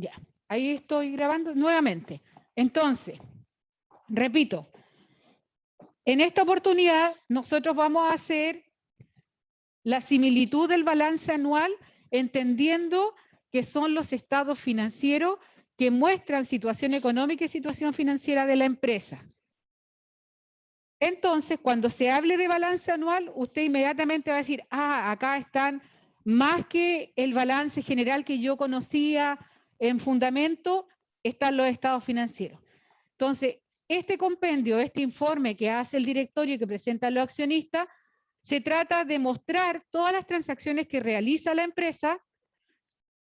Ya, ahí estoy grabando nuevamente. Entonces, repito, en esta oportunidad nosotros vamos a hacer la similitud del balance anual, entendiendo que son los estados financieros que muestran situación económica y situación financiera de la empresa. Entonces, cuando se hable de balance anual, usted inmediatamente va a decir, ah, acá están más que el balance general que yo conocía en fundamento, están los estados financieros. Entonces, este compendio, este informe que hace el directorio y que presentan los accionistas, se trata de mostrar todas las transacciones que realiza la empresa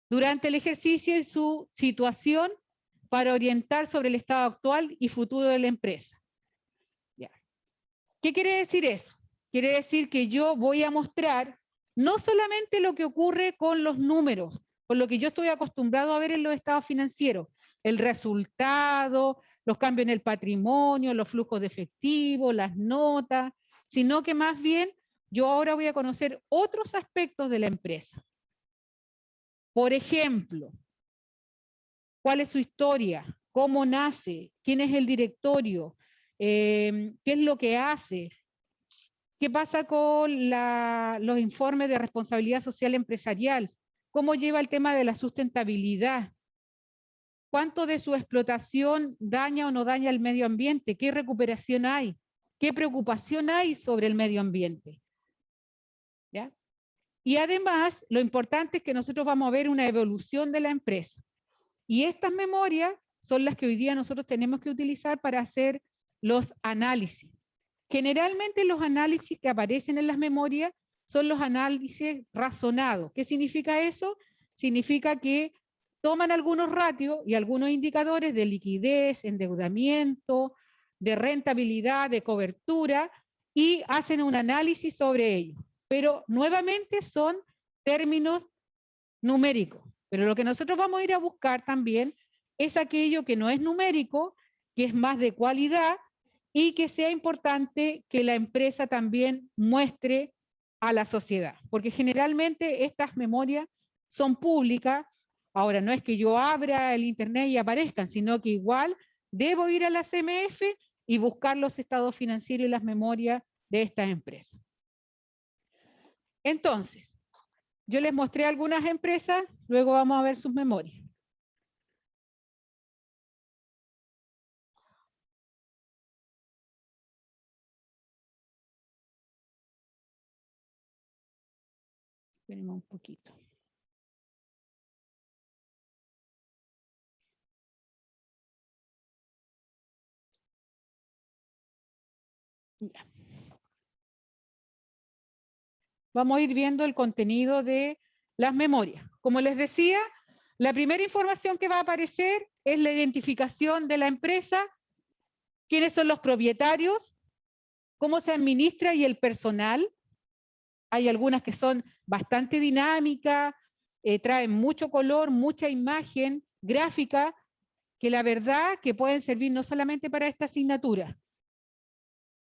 durante el ejercicio y su situación para orientar sobre el estado actual y futuro de la empresa. Ya. ¿Qué quiere decir eso? Quiere decir que yo voy a mostrar no solamente lo que ocurre con los números, con lo que yo estoy acostumbrado a ver en los estados financieros, el resultado, los cambios en el patrimonio, los flujos de efectivo, las notas, sino que más bien yo ahora voy a conocer otros aspectos de la empresa. Por ejemplo, ¿cuál es su historia? ¿Cómo nace? ¿Quién es el directorio? ¿Qué es lo que hace? ¿Qué pasa con los informes de responsabilidad social empresarial? ¿Cómo lleva el tema de la sustentabilidad? ¿Cuánto de su explotación daña o no daña el medio ambiente? ¿Qué recuperación hay? ¿Qué preocupación hay sobre el medio ambiente? ¿Ya? Y además, lo importante es que nosotros vamos a ver una evolución de la empresa. Y estas memorias son las que hoy día nosotros tenemos que utilizar para hacer los análisis. Generalmente los análisis que aparecen en las memorias son los análisis razonados. ¿Qué significa eso? Significa que toman algunos ratios y algunos indicadores de liquidez, endeudamiento, de rentabilidad, de cobertura, y hacen un análisis sobre ello. Pero nuevamente son términos numéricos. Pero lo que nosotros vamos a ir a buscar también es aquello que no es numérico, que es más de cualidad, y que sea importante que la empresa también muestre a la sociedad, porque generalmente estas memorias son públicas. Ahora, no es que yo abra el internet y aparezcan, sino que igual debo ir a la CMF y buscar los estados financieros y las memorias de estas empresas. Entonces, yo les mostré algunas empresas, luego vamos a ver sus memorias. Esperemos un poquito. Ya. Vamos a ir viendo el contenido de las memorias. Como les decía, la primera información que va a aparecer es la identificación de la empresa, quiénes son los propietarios, cómo se administra y el personal. Hay algunas que son bastante dinámicas, traen mucho color, mucha imagen gráfica, que la verdad que pueden servir no solamente para esta asignatura.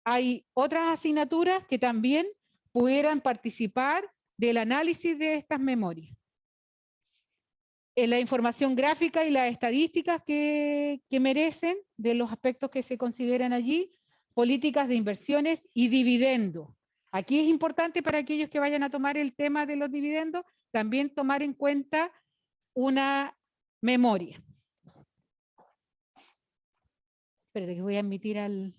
Hay otras asignaturas que también pudieran participar del análisis de estas memorias. La información gráfica y las estadísticas que merecen de los aspectos que se consideran allí, políticas de inversiones y dividendos. Aquí es importante para aquellos que vayan a tomar el tema de los dividendos, también tomar en cuenta una memoria. Espérate que voy a admitir al...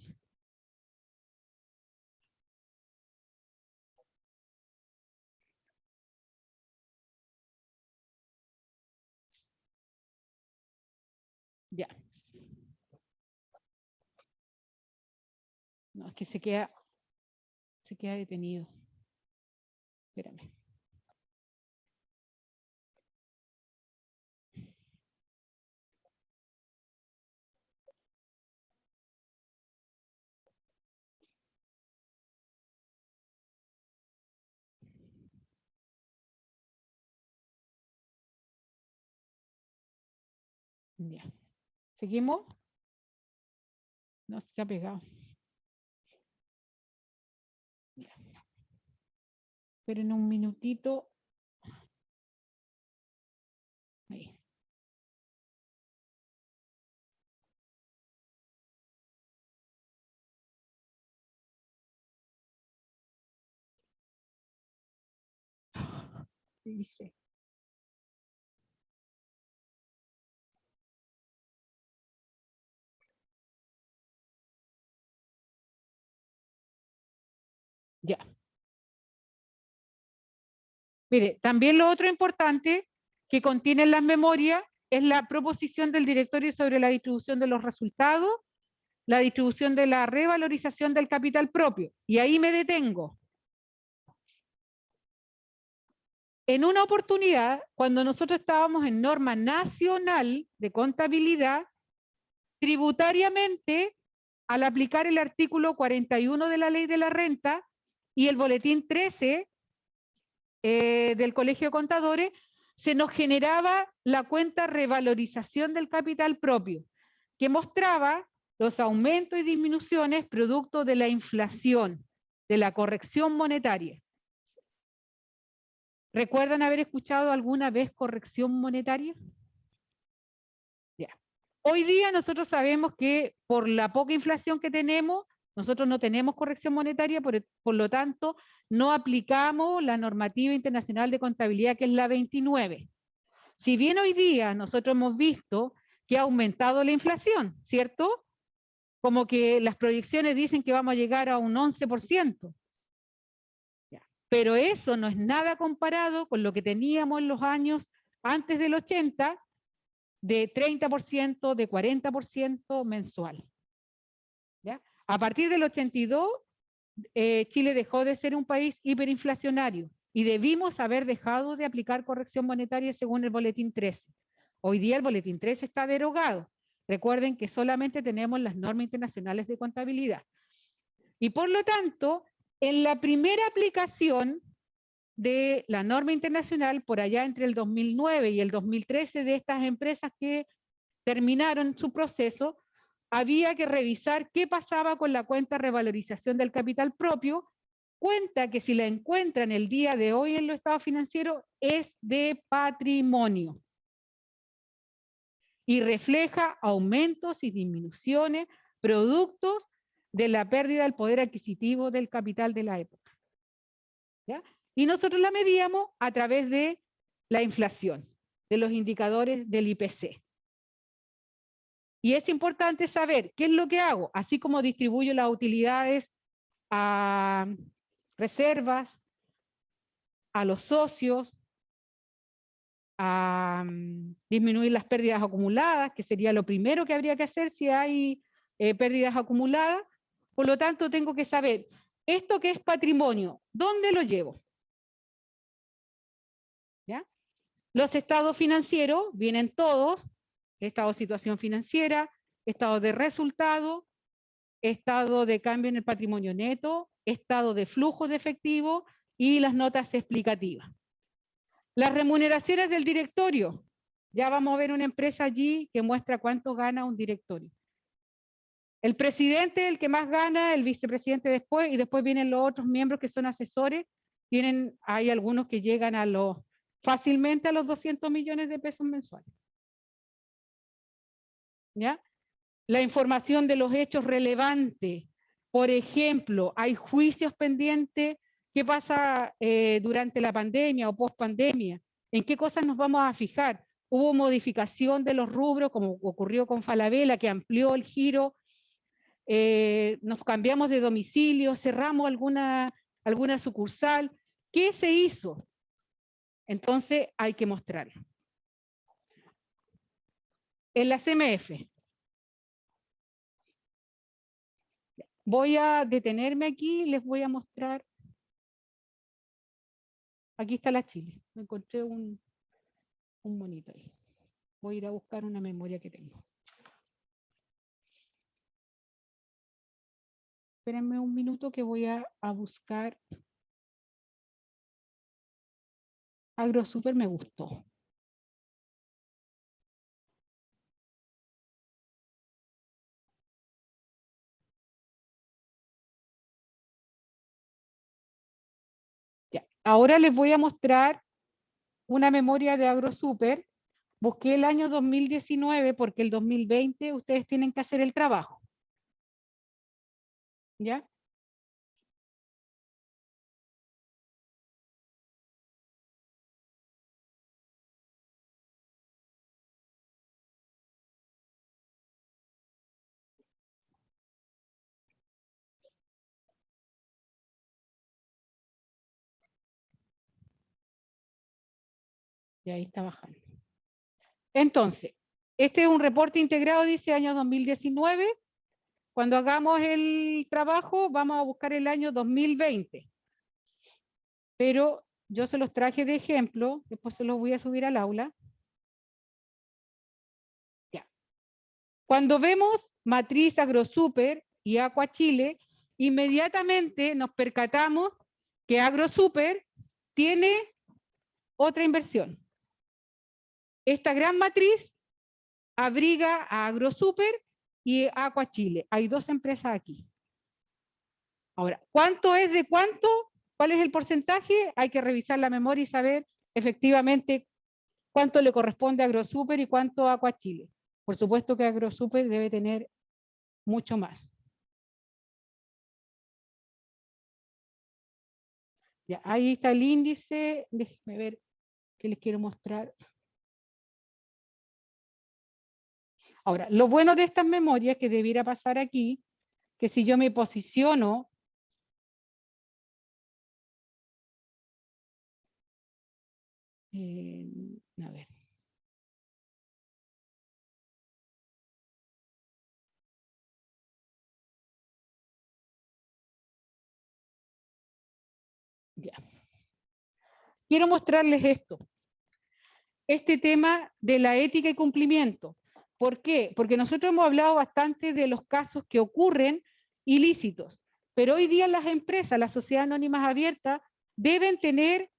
Ya. No, es que se queda detenido. Espérame. Ya. ¿Seguimos? No, está pegado. Ya. Esperen un minutito. Ahí. ¿Qué dice? Ya. Mire, también lo otro importante que contienen las memorias es la proposición del directorio sobre la distribución de los resultados, la distribución de la revalorización del capital propio. Y ahí me detengo. En una oportunidad, cuando nosotros estábamos en norma nacional de contabilidad, tributariamente, al aplicar el artículo 41 de la Ley de la Renta y el boletín 13 del Colegio de Contadores, se nos generaba la cuenta revalorización del capital propio, que mostraba los aumentos y disminuciones producto de la inflación, de la corrección monetaria. ¿Recuerdan haber escuchado alguna vez corrección monetaria? Ya. Hoy día nosotros sabemos que por la poca inflación que tenemos, nosotros no tenemos corrección monetaria, por lo tanto, no aplicamos la normativa internacional de contabilidad, que es la 29. Si bien hoy día nosotros hemos visto que ha aumentado la inflación, ¿cierto? Como que las proyecciones dicen que vamos a llegar a un 11%. Ya. Pero eso no es nada comparado con lo que teníamos en los años antes del 80, de 30%, de 40% mensual. ¿Ya? A partir del 82, Chile dejó de ser un país hiperinflacionario y debimos haber dejado de aplicar corrección monetaria según el boletín 13. Hoy día el boletín 13 está derogado. Recuerden que solamente tenemos las normas internacionales de contabilidad. Y por lo tanto, en la primera aplicación de la norma internacional, por allá entre el 2009 y el 2013, de estas empresas que terminaron su proceso, había que revisar qué pasaba con la cuenta revalorización del capital propio, cuenta que si la encuentran el día de hoy en los estados financieros es de patrimonio y refleja aumentos y disminuciones productos de la pérdida del poder adquisitivo del capital de la época. ¿Ya? Y nosotros la medíamos a través de la inflación, de los indicadores del IPC. Y es importante saber qué es lo que hago, así como distribuyo las utilidades a reservas, a los socios, a disminuir las pérdidas acumuladas, que sería lo primero que habría que hacer si hay pérdidas acumuladas. Por lo tanto, tengo que saber, esto que es patrimonio, ¿dónde lo llevo? ¿Ya? Los estados financieros vienen todos, estado de situación financiera, estado de resultado, estado de cambio en el patrimonio neto, estado de flujo de efectivo y las notas explicativas. Las remuneraciones del directorio. Ya vamos a ver una empresa allí que muestra cuánto gana un directorio. El presidente, el que más gana, el vicepresidente después, y después vienen los otros miembros que son asesores. Hay algunos que llegan fácilmente a los 200 millones de pesos mensuales. ¿Ya? La información de los hechos relevantes. Por ejemplo, hay juicios pendientes. ¿Qué pasa durante la pandemia o post pandemia? ¿En qué cosas nos vamos a fijar? ¿Hubo modificación de los rubros, como ocurrió con Falabella, que amplió el giro? ¿Nos cambiamos de domicilio? ¿Cerramos alguna sucursal? ¿Qué se hizo? Entonces hay que mostrarlo. En la CMF. Voy a detenerme aquí y les voy a mostrar. Aquí está la Chile. Me encontré un monito ahí. Voy a ir a buscar una memoria que tengo. Espérenme un minuto que voy a buscar. AgroSuper me gustó. Ya. Ahora les voy a mostrar una memoria de AgroSuper. Busqué el año 2019 porque el 2020 ustedes tienen que hacer el trabajo. ¿Ya? Y ahí está bajando. Entonces, este es un reporte integrado, dice año 2019. Cuando hagamos el trabajo, vamos a buscar el año 2020. Pero yo se los traje de ejemplo, después se los voy a subir al aula. Ya. Cuando vemos Matriz AgroSuper y Aqua Chile, inmediatamente nos percatamos que AgroSuper tiene otra inversión. Esta gran matriz abriga a AgroSuper y Aqua Chile. Hay dos empresas aquí. Ahora, ¿cuánto es de cuánto? ¿Cuál es el porcentaje? Hay que revisar la memoria y saber efectivamente cuánto le corresponde a AgroSuper y cuánto a Aqua Chile. Por supuesto que AgroSuper debe tener mucho más. Ya, ahí está el índice. Déjenme ver qué les quiero mostrar. Ahora, lo bueno de estas memorias que debiera pasar aquí, que si yo me posiciono a ver. Ya. Quiero mostrarles esto. Este tema de la ética y cumplimiento. ¿Por qué? Porque nosotros hemos hablado bastante de los casos que ocurren ilícitos, pero hoy día las empresas, las sociedades anónimas abiertas, deben tener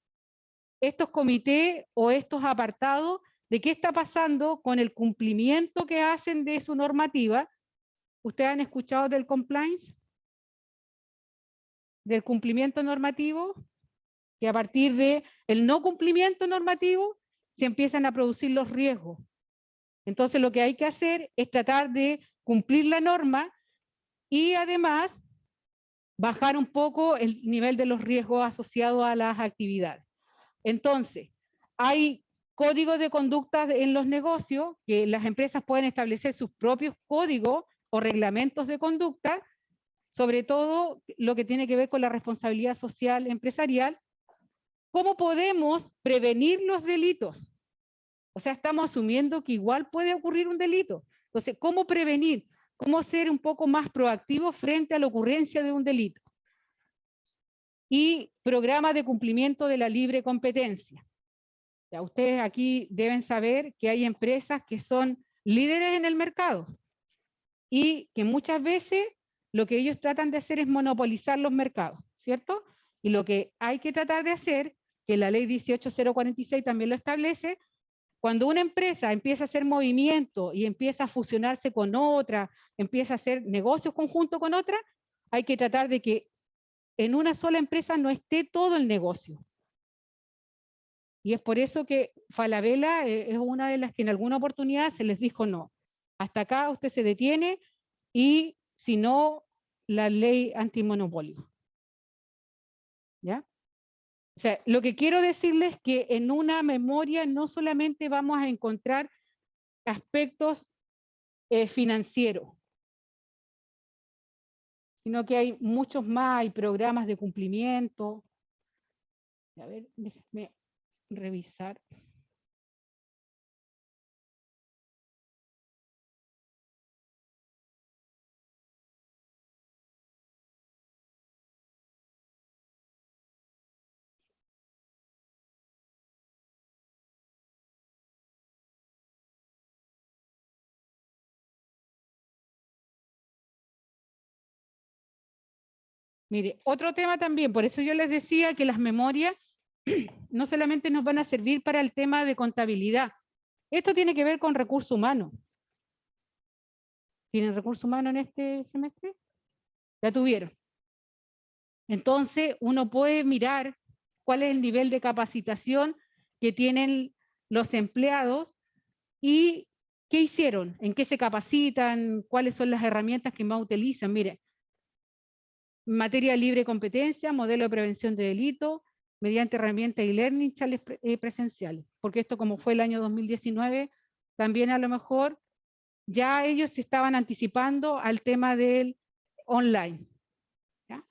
estos comités o estos apartados de qué está pasando con el cumplimiento que hacen de su normativa. ¿Ustedes han escuchado del compliance? Del cumplimiento normativo, que a partir de el no cumplimiento normativo se empiezan a producir los riesgos. Entonces lo que hay que hacer es tratar de cumplir la norma y además bajar un poco el nivel de los riesgos asociados a las actividades. Entonces, hay códigos de conducta en los negocios que las empresas pueden establecer sus propios códigos o reglamentos de conducta, sobre todo lo que tiene que ver con la responsabilidad social empresarial. ¿Cómo podemos prevenir los delitos? O sea, estamos asumiendo que igual puede ocurrir un delito. Entonces, ¿cómo prevenir? ¿Cómo ser un poco más proactivo frente a la ocurrencia de un delito? Y programas de cumplimiento de la libre competencia. Ya, ustedes aquí deben saber que hay empresas que son líderes en el mercado y que muchas veces lo que ellos tratan de hacer es monopolizar los mercados, ¿cierto? Y lo que hay que tratar de hacer, que la ley 18046 también lo establece, cuando una empresa empieza a hacer movimiento y empieza a fusionarse con otra, empieza a hacer negocios conjuntos con otra, hay que tratar de que en una sola empresa no esté todo el negocio. Y es por eso que Falabella es una de las que en alguna oportunidad se les dijo no. Hasta acá usted se detiene y si no, la ley antimonopolio. ¿Ya? O sea, lo que quiero decirles es que en una memoria no solamente vamos a encontrar aspectos financieros, sino que hay muchos más, hay programas de cumplimiento. A ver, déjenme revisar. Mire, otro tema también, por eso yo les decía que las memorias no solamente nos van a servir para el tema de contabilidad. Esto tiene que ver con recursos humanos. ¿Tienen recursos humanos en este semestre? Ya tuvieron. Entonces, uno puede mirar cuál es el nivel de capacitación que tienen los empleados y qué hicieron, en qué se capacitan, cuáles son las herramientas que más utilizan. Mire, materia libre competencia, modelo de prevención de delito, mediante herramientas e-learning, charlas presenciales. Porque esto, como fue el año 2019, también a lo mejor ya ellos se estaban anticipando al tema del online. ¿Ya?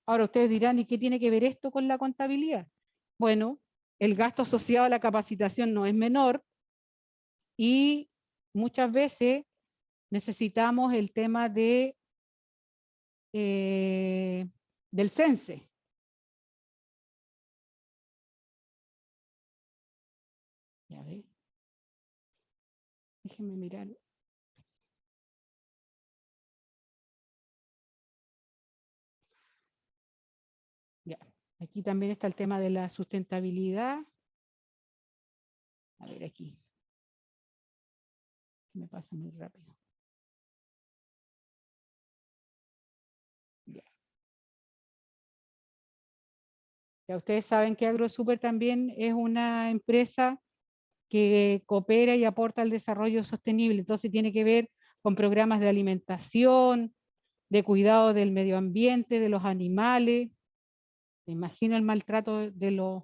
Ahora ustedes dirán, ¿y qué tiene que ver esto con la contabilidad? Bueno, el gasto asociado a la capacitación no es menor y muchas veces necesitamos el tema de, del CENSE. Ya ve. Déjenme mirar. Ya. Aquí también está el tema de la sustentabilidad. A ver aquí. Me pasa muy rápido. Ya. Ya ustedes saben que AgroSuper también es una empresa que coopera y aporta al desarrollo sostenible. Entonces tiene que ver con programas de alimentación, de cuidado del medio ambiente, de los animales. Me imagino el maltrato de los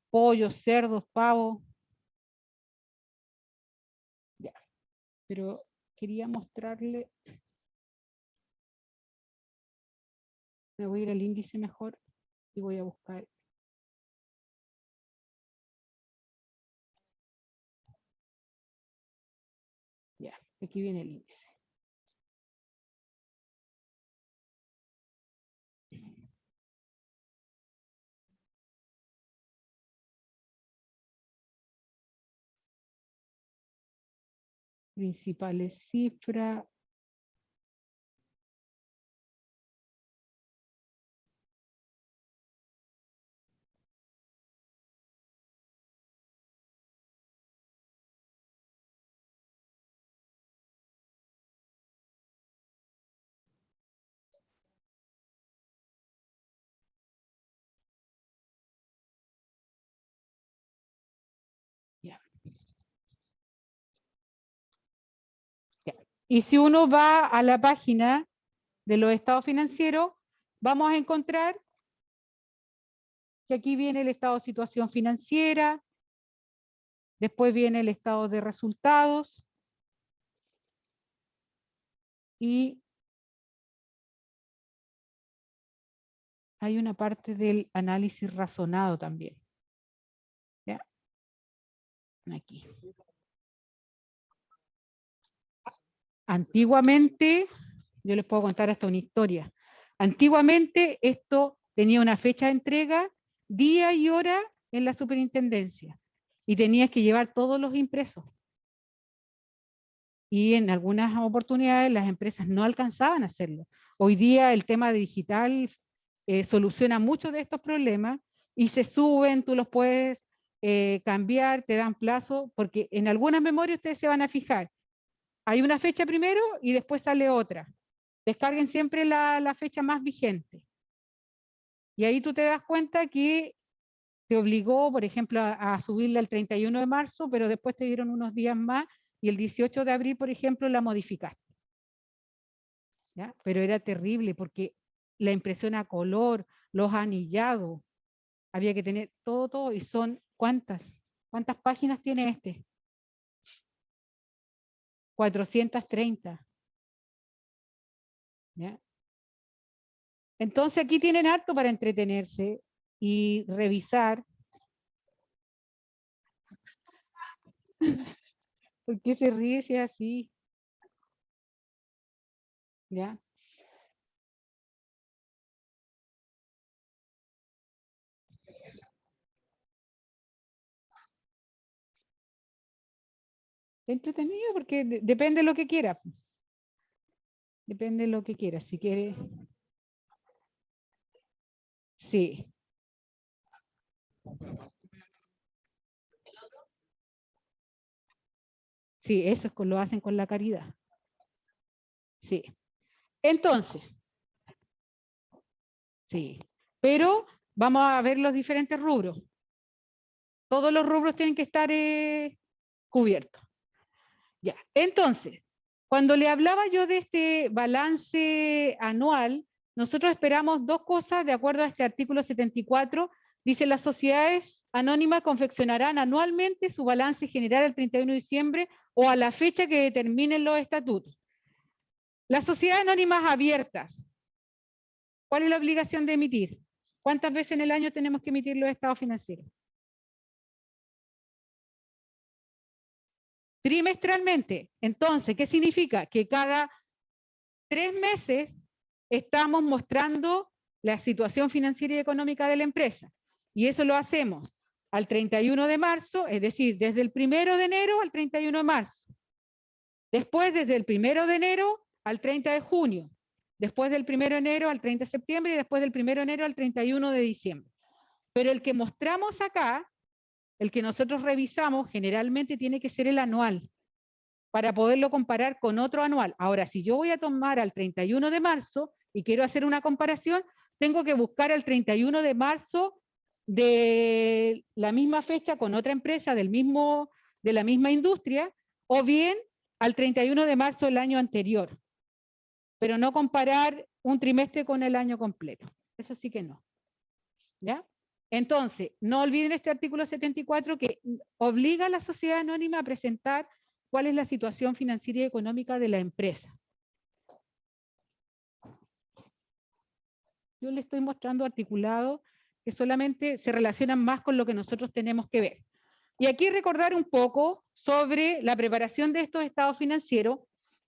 pollos, cerdos, pavos. Ya, pero quería mostrarle, me voy a ir al índice mejor y voy a buscar. Ya, aquí viene el índice. Principales cifras. Ya, ya. Y si uno va a la página de los estados financieros, vamos a encontrar que aquí viene el estado de situación financiera, después viene el estado de resultados y hay una parte del análisis razonado también. ¿Ya? Aquí. Antiguamente, yo les puedo contar hasta una historia. Antiguamente esto tenía una fecha de entrega, día y hora en la superintendencia y tenías que llevar todos los impresos. Y en algunas oportunidades las empresas no alcanzaban a hacerlo. Hoy día el tema digital soluciona muchos de estos problemas y se suben, tú los puedes cambiar, te dan plazo, porque en algunas memorias ustedes se van a fijar. Hay una fecha primero y después sale otra. Descarguen siempre la fecha más vigente. Y ahí tú te das cuenta que te obligó, por ejemplo, a subirla el 31 de marzo, pero después te dieron unos días más y el 18 de abril, por ejemplo, la modificaste. ¿Ya? Pero era terrible porque la impresión a color, los anillados, había que tener todo, todo, y son, ¿cuántas páginas tiene este? 430. ¿Ya? Entonces aquí tienen harto para entretenerse y revisar. ¿Por qué se ríe si es así? ¿Ya? Entretenido porque depende de lo que quiera. Depende de lo que quiera. Si quiere, sí, sí, eso es lo hacen con la caridad. Sí. Entonces, sí. Pero vamos a ver los diferentes rubros. Todos los rubros tienen que estar cubiertos. Ya. Entonces, cuando le hablaba yo de este balance anual, nosotros esperamos dos cosas de acuerdo a este artículo 74. Dice, las sociedades anónimas confeccionarán anualmente su balance general el 31 de diciembre o a la fecha que determinen los estatutos. Las sociedades anónimas abiertas, ¿cuál es la obligación de emitir? ¿Cuántas veces en el año tenemos que emitir los estados financieros? trimestralmente. Entonces, ¿qué significa? Que cada 3 meses estamos mostrando la situación financiera y económica de la empresa. Y eso lo hacemos al 31 de marzo, es decir, desde el 1 de enero al 31 de marzo. Después, desde el 1 de enero al 30 de junio. Después del 1 de enero al 30 de septiembre y después del 1 de enero al 31 de diciembre. Pero el que mostramos acá, el que nosotros revisamos, generalmente tiene que ser el anual, para poderlo comparar con otro anual. Ahora, si yo voy a tomar al 31 de marzo y quiero hacer una comparación, tengo que buscar al 31 de marzo de la misma fecha con otra empresa de la misma industria, o bien al 31 de marzo del año anterior, pero no comparar un trimestre con el año completo. Eso sí que no. ¿Ya? Entonces, no olviden este artículo 74 que obliga a la sociedad anónima a presentar cuál es la situación financiera y económica de la empresa. Yo le estoy mostrando articulados que solamente se relacionan más con lo que nosotros tenemos que ver. Y aquí recordar un poco sobre la preparación de estos estados financieros,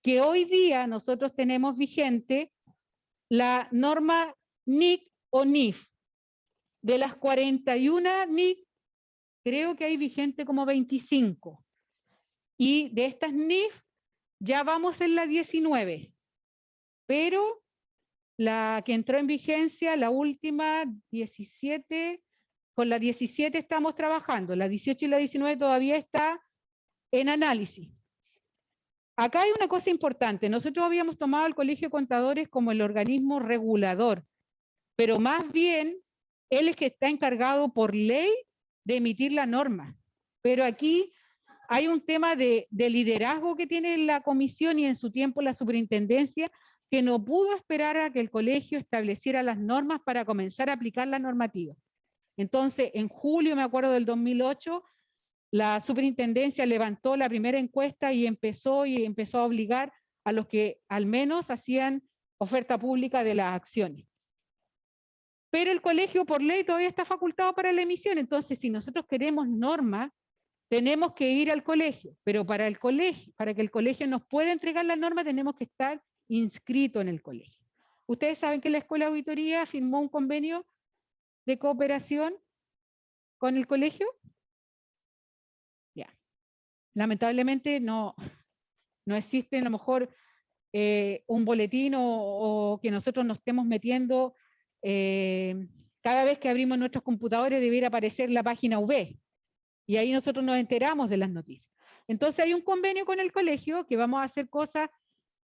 que hoy día nosotros tenemos vigente la norma NIC o NIF. De las 41 NIC, creo que hay vigente como 25. Y de estas NIF, ya vamos en la 19. Pero la que entró en vigencia, la última, 17, con la 17 estamos trabajando. La 18 y la 19 todavía está en análisis. Acá hay una cosa importante. Nosotros habíamos tomado al Colegio de Contadores como el organismo regulador, pero más bien él es que está encargado por ley de emitir la norma. Pero aquí hay un tema de liderazgo que tiene la comisión y en su tiempo la superintendencia, que no pudo esperar a que el colegio estableciera las normas para comenzar a aplicar la normativa. Entonces, en julio, me acuerdo del 2008, la superintendencia levantó la primera encuesta y empezó a obligar a los que al menos hacían oferta pública de las acciones. Pero el colegio por ley todavía está facultado para la emisión, entonces si nosotros queremos normas, tenemos que ir al colegio, pero para que el colegio nos pueda entregar la norma, tenemos que estar inscritos en el colegio. Ustedes saben que la Escuela de Auditoría firmó un convenio de cooperación con el colegio. Ya. Lamentablemente no existe a lo mejor un boletín o que nosotros nos estemos metiendo. Cada vez que abrimos nuestros computadores debiera aparecer la página web. Y ahí nosotros nos enteramos de las noticias. Entonces hay un convenio con el colegio que vamos a hacer cosas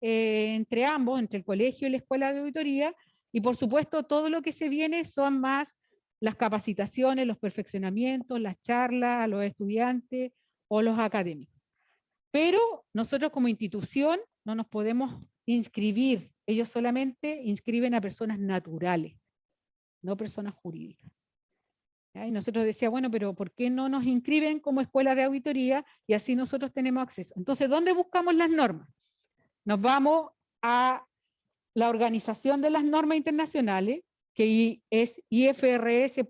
entre ambos, entre el colegio y la escuela de auditoría, y por supuesto todo lo que se viene son más las capacitaciones, los perfeccionamientos, las charlas a los estudiantes o los académicos. Pero nosotros como institución no nos podemos inscribir, ellos solamente inscriben a personas naturales, no personas jurídicas. Y nosotros decíamos, bueno, pero ¿por qué no nos inscriben como escuela de auditoría y así nosotros tenemos acceso? Entonces, ¿dónde buscamos las normas? Nos vamos a la Organización de las Normas Internacionales, que es ifrs.org,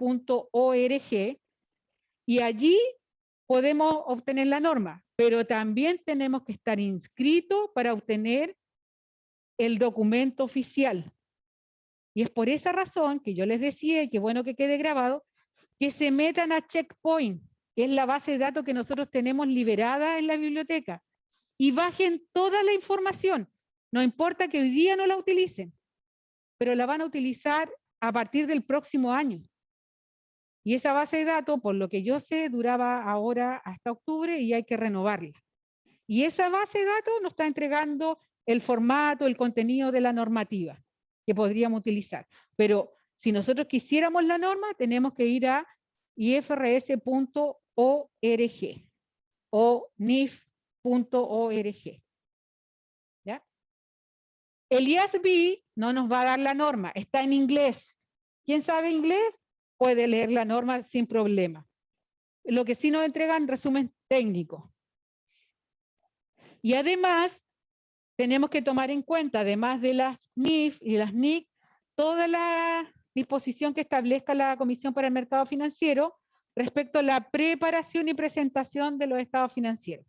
y allí podemos obtener la norma, pero también tenemos que estar inscritos para obtener el documento oficial. Y es por esa razón que yo les decía, y qué bueno que quede grabado, que se metan a Checkpoint, que es la base de datos que nosotros tenemos liberada en la biblioteca, y bajen toda la información. No importa que hoy día no la utilicen, pero la van a utilizar a partir del próximo año. Y esa base de datos, por lo que yo sé, duraba ahora hasta octubre y hay que renovarla. Y esa base de datos nos está entregando el formato, el contenido de la normativa que podríamos utilizar. Pero si nosotros quisiéramos la norma, tenemos que ir a ifrs.org o nif.org. ¿Ya? El IASB no nos va a dar la norma, está en inglés. ¿Quién sabe inglés? Puede leer la norma sin problema. Lo que sí nos entregan resumen técnico. Y además, tenemos que tomar en cuenta, además de las NIF y las NIC, toda la disposición que establezca la Comisión para el Mercado Financiero respecto a la preparación y presentación de los estados financieros.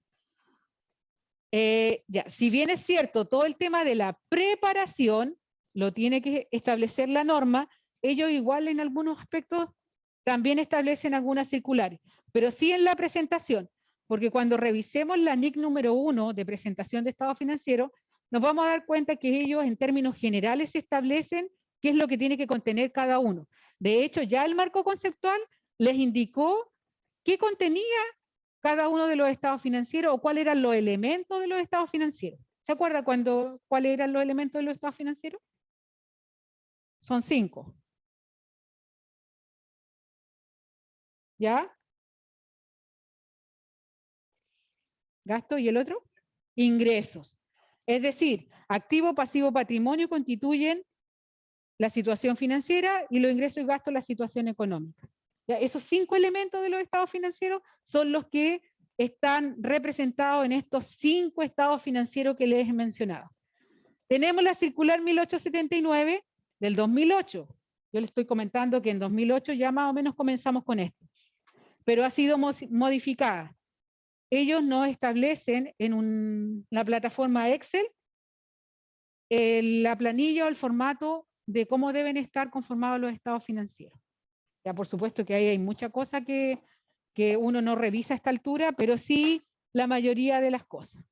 Ya, si bien es cierto, todo el tema de la preparación lo tiene que establecer la norma, ellos igual en algunos aspectos también establecen algunas circulares, pero sí en la presentación, porque cuando revisemos la NIC número 1 de presentación de estado financiero, nos vamos a dar cuenta que ellos en términos generales establecen qué es lo que tiene que contener cada uno. De hecho, ya el marco conceptual les indicó qué contenía cada uno de los estados financieros o cuáles eran los elementos de los estados financieros. ¿Se acuerda cuáles eran los elementos de los estados financieros? Son 5. ¿Ya? Gasto y el otro, ingresos. Es decir, activo, pasivo, patrimonio constituyen la situación financiera y los ingresos y gastos la situación económica. ¿Ya? Esos 5 elementos de los estados financieros son los que están representados en estos 5 estados financieros que les he mencionado. Tenemos la circular 1879 del 2008. Yo le estoy comentando que en 2008 ya más o menos comenzamos con esto, pero ha sido modificada. Ellos nos establecen en la plataforma Excel la planilla o el formato de cómo deben estar conformados los estados financieros. Ya por supuesto que ahí hay mucha cosa que uno no revisa a esta altura, pero sí la mayoría de las cosas.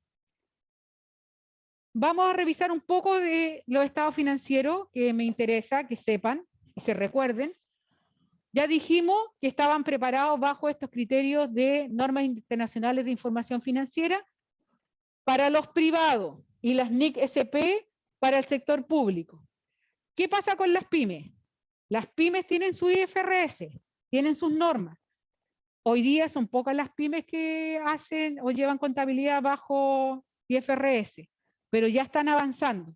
Vamos a revisar un poco de los estados financieros que me interesa que sepan y se recuerden. Ya dijimos que estaban preparados bajo estos criterios de normas internacionales de información financiera para los privados y las NIC SP para el sector público. ¿Qué pasa con las pymes? Las pymes tienen su IFRS, tienen sus normas. Hoy día son pocas las pymes que hacen o llevan contabilidad bajo IFRS, pero ya están avanzando.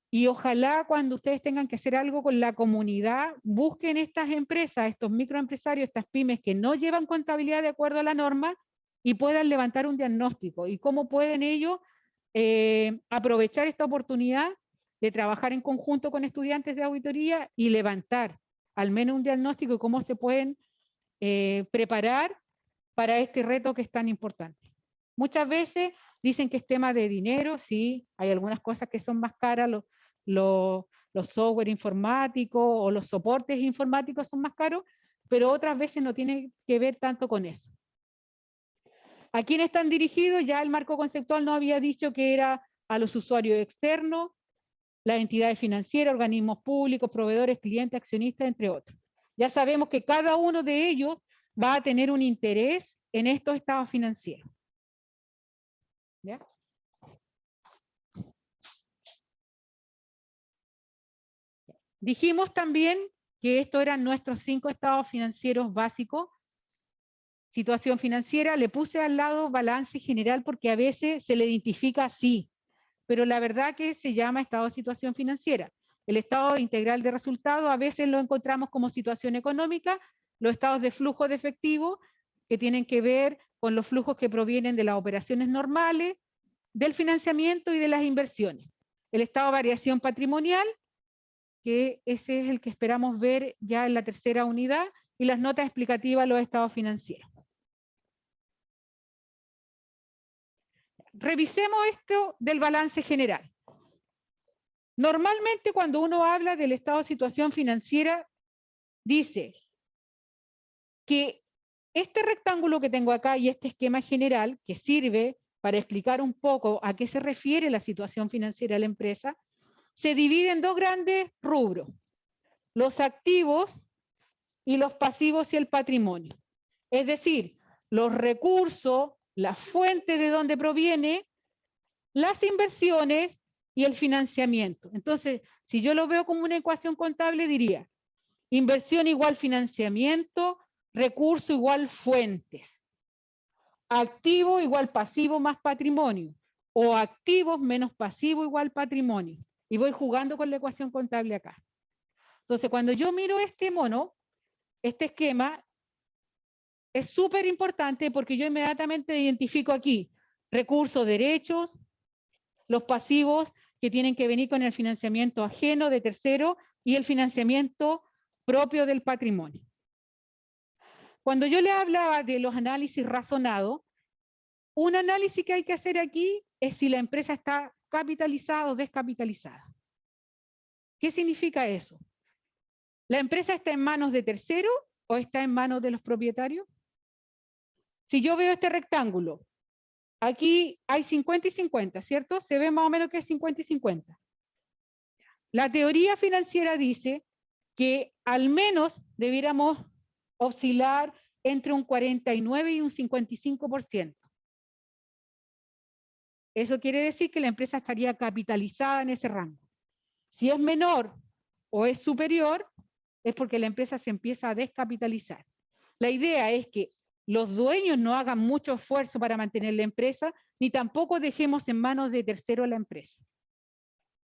Y ojalá cuando ustedes tengan que hacer algo con la comunidad, busquen estas empresas, estos microempresarios, estas pymes que no llevan contabilidad de acuerdo a la norma y puedan levantar un diagnóstico. Y cómo pueden ellos aprovechar esta oportunidad de trabajar en conjunto con estudiantes de auditoría y levantar al menos un diagnóstico de cómo se pueden preparar para este reto que es tan importante. Muchas veces dicen que es tema de dinero, sí, hay algunas cosas que son más caras, los software informáticos o los soportes informáticos son más caros, pero otras veces no tiene que ver tanto con eso. ¿A quién están dirigidos? Ya el marco conceptual nos había dicho que era a los usuarios externos, las entidades financieras, organismos públicos, proveedores, clientes, accionistas, entre otros. Ya sabemos que cada uno de ellos va a tener un interés en estos estados financieros. ¿Ya? Dijimos también que estos eran nuestros 5 estados financieros básicos. Situación financiera, le puse al lado balance general porque a veces se le identifica así, pero la verdad que se llama estado de situación financiera. El estado integral de resultados a veces lo encontramos como situación económica, los estados de flujo de efectivo que tienen que ver con los flujos que provienen de las operaciones normales, del financiamiento y de las inversiones. El estado de variación patrimonial, que ese es el que esperamos ver ya en la tercera unidad, y las notas explicativas de los estados financieros. Revisemos esto del balance general. Normalmente cuando uno habla del estado de situación financiera, dice que este rectángulo que tengo acá y este esquema general, que sirve para explicar un poco a qué se refiere la situación financiera de la empresa, se divide en 2 grandes rubros, los activos y los pasivos y el patrimonio. Es decir, los recursos, la fuente de donde proviene, las inversiones y el financiamiento. Entonces, si yo lo veo como una ecuación contable, diría, inversión igual financiamiento, recurso igual fuentes. Activo igual pasivo más patrimonio. O activos menos pasivo igual patrimonio. Y voy jugando con la ecuación contable acá. Entonces, cuando yo miro este mono, este esquema, es súper importante porque yo inmediatamente identifico aquí recursos, derechos, los pasivos que tienen que venir con el financiamiento ajeno de tercero y el financiamiento propio del patrimonio. Cuando yo le hablaba de los análisis razonados, un análisis que hay que hacer aquí es si la empresa está capitalizada o descapitalizada. ¿Qué significa eso? ¿La empresa está en manos de terceros o está en manos de los propietarios? Si yo veo este rectángulo, aquí hay 50 y 50, ¿cierto? Se ve más o menos que es 50 y 50. La teoría financiera dice que al menos debiéramos oscilar entre un 49 y un 55%. Eso quiere decir que la empresa estaría capitalizada en ese rango. Si es menor o es superior, es porque la empresa se empieza a descapitalizar. La idea es que los dueños no hagan mucho esfuerzo para mantener la empresa, ni tampoco dejemos en manos de terceros la empresa.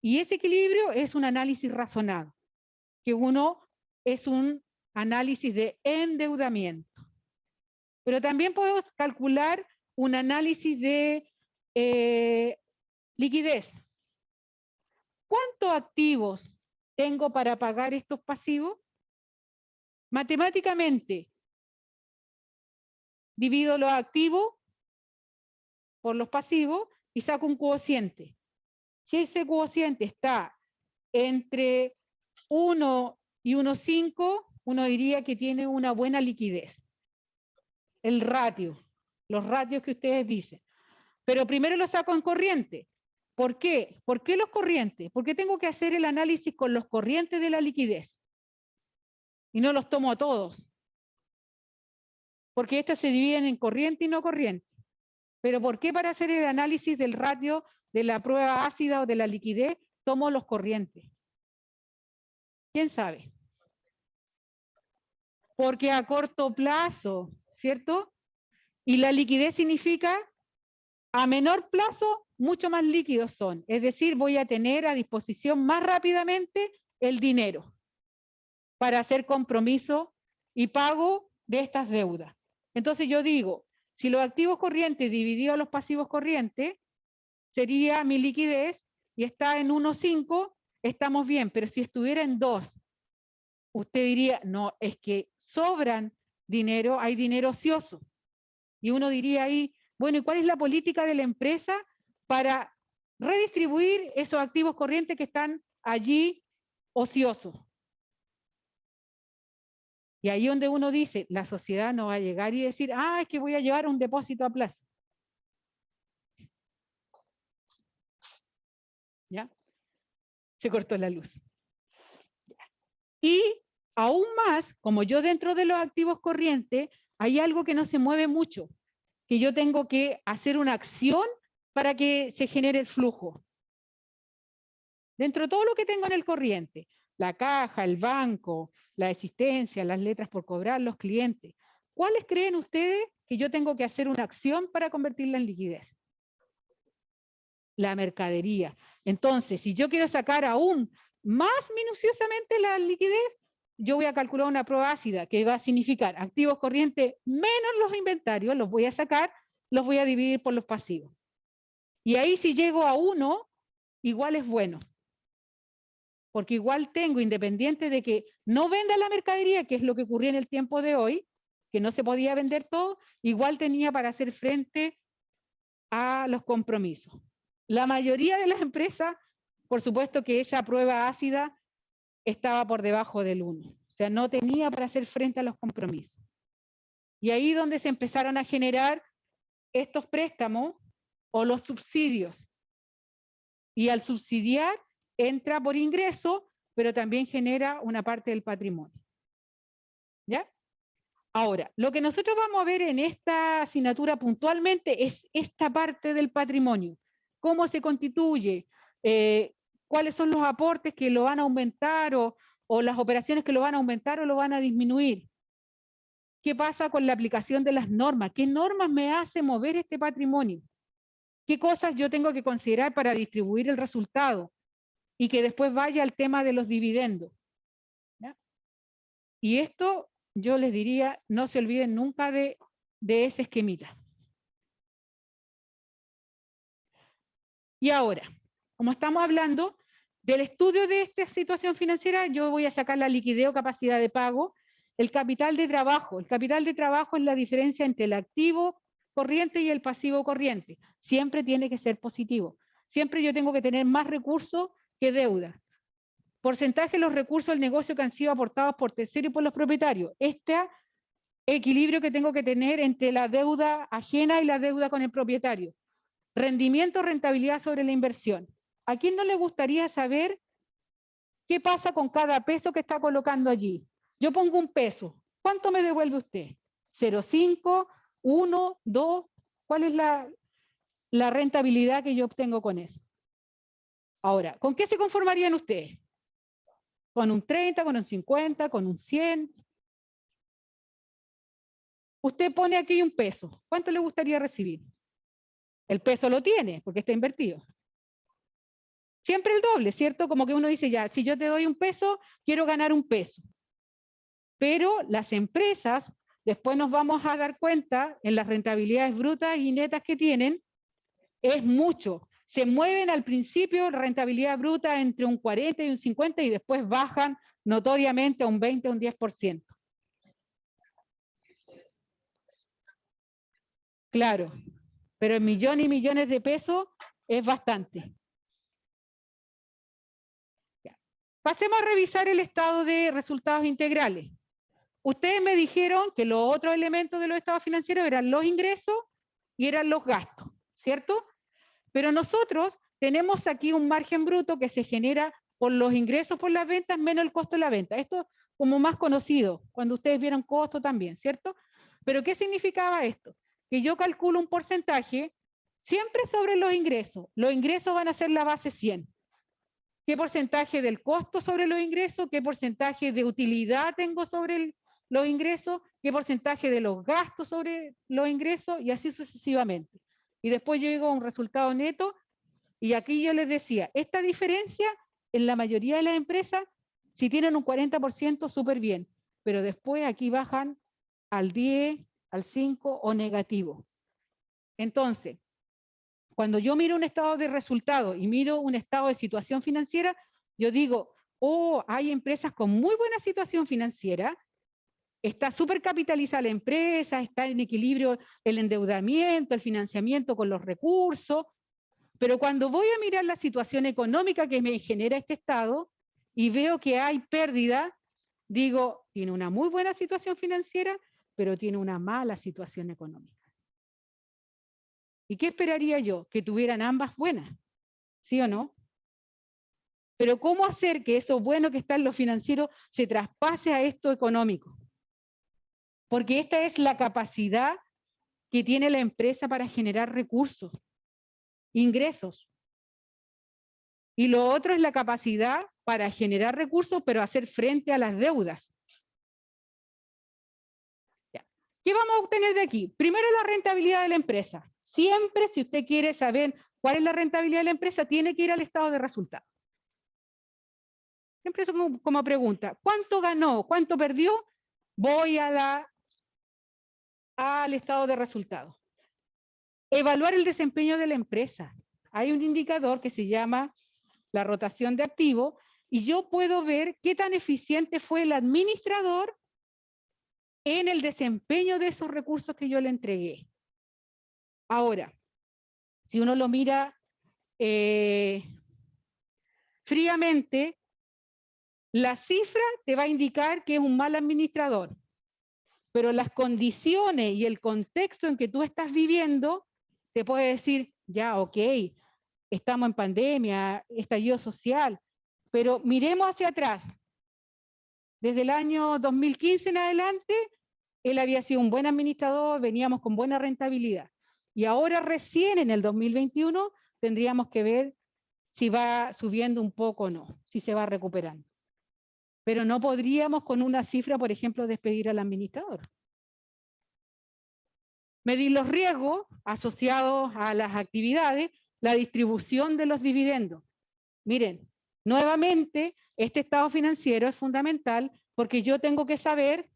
Y ese equilibrio es un análisis razonado, que uno es un análisis de endeudamiento. Pero también podemos calcular un análisis de liquidez. ¿Cuántos activos tengo para pagar estos pasivos? Matemáticamente, divido los activos por los pasivos y saco un cociente. Si ese cociente está entre 1 y 1,5, uno diría que tiene una buena liquidez. El ratio, los ratios que ustedes dicen. Pero primero lo saco en corriente. ¿Por qué? ¿Por qué los corrientes? ¿Por qué tengo que hacer el análisis con los corrientes de la liquidez? Y no los tomo a todos. Porque estas se dividen en corriente y no corriente. Pero ¿por qué para hacer el análisis del ratio de la prueba ácida o de la liquidez tomo los corrientes? ¿Quién sabe? Porque a corto plazo, ¿cierto? Y la liquidez significa a menor plazo, mucho más líquidos son. Es decir, voy a tener a disposición más rápidamente el dinero para hacer compromiso y pago de estas deudas. Entonces yo digo, si los activos corrientes divididos a los pasivos corrientes, sería mi liquidez y está en 1,5, estamos bien, pero si estuviera en 2, usted diría, no, es que sobran dinero, hay dinero ocioso. Y uno diría ahí, bueno, ¿y cuál es la política de la empresa para redistribuir esos activos corrientes que están allí ociosos? Y ahí donde uno dice, la sociedad no va a llegar y decir, ah, es que voy a llevar un depósito a plazo. ¿Ya? Se cortó la luz. Y aún más, como yo dentro de los activos corrientes, hay algo que no se mueve mucho, que yo tengo que hacer una acción para que se genere el flujo. Dentro de todo lo que tengo en el corriente, la caja, el banco, la existencia, las letras por cobrar, los clientes, ¿cuáles creen ustedes que yo tengo que hacer una acción para convertirla en liquidez? La mercadería. Entonces, si yo quiero sacar aún más minuciosamente la liquidez, yo voy a calcular una prueba ácida, que va a significar activos corrientes menos los inventarios, los voy a sacar, los voy a dividir por los pasivos. Y ahí si llego a 1, igual es bueno. Porque igual tengo, independiente de que no venda la mercadería, que es lo que ocurría en el tiempo de hoy, que no se podía vender todo, igual tenía para hacer frente a los compromisos. La mayoría de las empresas, por supuesto que esa prueba ácida estaba por debajo del 1. O sea, no tenía para hacer frente a los compromisos. Y ahí donde se empezaron a generar estos préstamos o los subsidios. Y al subsidiar, entra por ingreso, pero también genera una parte del patrimonio. ¿Ya? Ahora, lo que nosotros vamos a ver en esta asignatura puntualmente es esta parte del patrimonio. Cómo se constituye, cuáles son los aportes que lo van a aumentar o las operaciones que lo van a aumentar o lo van a disminuir. ¿Qué pasa con la aplicación de las normas? ¿Qué normas me hace mover este patrimonio? ¿Qué cosas yo tengo que considerar para distribuir el resultado? Y que después vaya al tema de los dividendos. ¿Ya? Y esto, yo les diría, no se olviden nunca de ese esquemita. Y ahora, como estamos hablando del estudio de esta situación financiera, yo voy a sacar la liquidez o capacidad de pago, el capital de trabajo. El capital de trabajo es la diferencia entre el activo corriente y el pasivo corriente. Siempre tiene que ser positivo. Siempre yo tengo que tener más recursos que deuda. Porcentaje de los recursos del negocio que han sido aportados por terceros y por los propietarios. Este equilibrio que tengo que tener entre la deuda ajena y la deuda con el propietario. Rendimiento, rentabilidad sobre la inversión. ¿A quién no le gustaría saber qué pasa con cada peso que está colocando allí? Yo pongo un peso. ¿Cuánto me devuelve usted? ¿0,5? ¿1? ¿2? ¿Cuál es la rentabilidad que yo obtengo con eso? Ahora, ¿con qué se conformarían ustedes? ¿Con un 30, con un 50, con un 100? Usted pone aquí un peso. ¿Cuánto le gustaría recibir? El peso lo tiene, porque está invertido. Siempre el doble, ¿cierto? Como que uno dice, ya, si yo te doy un peso, quiero ganar un peso. Pero las empresas, después nos vamos a dar cuenta en las rentabilidades brutas y netas que tienen, es mucho. Se mueven al principio rentabilidad bruta entre un 40 y un 50 y después bajan notoriamente a un 20 o un 10%. Claro, pero en millones y millones de pesos es bastante. Pasemos a revisar el estado de resultados integrales. Ustedes me dijeron que los otros elementos de los estados financieros eran los ingresos y eran los gastos, ¿cierto? Pero nosotros tenemos aquí un margen bruto que se genera por los ingresos por las ventas menos el costo de la venta. Esto es como más conocido, cuando ustedes vieron costo también, ¿cierto? Pero ¿qué significaba esto? Que yo calculo un porcentaje siempre sobre los ingresos. Los ingresos van a ser la base 100. ¿Qué porcentaje del costo sobre los ingresos? ¿Qué porcentaje de utilidad tengo sobre los ingresos? ¿Qué porcentaje de los gastos sobre los ingresos? Y así sucesivamente. Y después yo llego a un resultado neto. Y aquí yo les decía, esta diferencia en la mayoría de las empresas, si tienen un 40%, súper bien. Pero después aquí bajan al 10, al 5 o negativo. Entonces, cuando yo miro un estado de resultado y miro un estado de situación financiera, yo digo, oh, hay empresas con muy buena situación financiera, está súper capitalizada la empresa, está en equilibrio el endeudamiento, el financiamiento con los recursos, pero cuando voy a mirar la situación económica que me genera este estado y veo que hay pérdida, digo, tiene una muy buena situación financiera, pero tiene una mala situación económica. ¿Y qué esperaría yo? Que tuvieran ambas buenas, ¿sí o no? Pero ¿cómo hacer que eso bueno que está en lo financiero se traspase a esto económico? Porque esta es la capacidad que tiene la empresa para generar recursos, ingresos. Y lo otro es la capacidad para generar recursos, pero hacer frente a las deudas. ¿Qué vamos a obtener de aquí? Primero, la rentabilidad de la empresa. Siempre, si usted quiere saber cuál es la rentabilidad de la empresa, tiene que ir al estado de resultados. Siempre es como pregunta, ¿cuánto ganó? ¿Cuánto perdió? Voy al estado de resultados. Evaluar el desempeño de la empresa. Hay un indicador que se llama la rotación de activos y yo puedo ver qué tan eficiente fue el administrador en el desempeño de esos recursos que yo le entregué. Ahora, si uno lo mira fríamente, la cifra te va a indicar que es un mal administrador, pero las condiciones y el contexto en que tú estás viviendo te puede decir, ya, ok, estamos en pandemia, estallido social, pero miremos hacia atrás. Desde el año 2015 en adelante, él había sido un buen administrador, veníamos con buena rentabilidad. Y ahora recién en el 2021 tendríamos que ver si va subiendo un poco o no, si se va recuperando. Pero no podríamos con una cifra, por ejemplo, despedir al administrador. Medir los riesgos asociados a las actividades, la distribución de los dividendos. Miren, nuevamente, este estado financiero es fundamental porque yo tengo que saber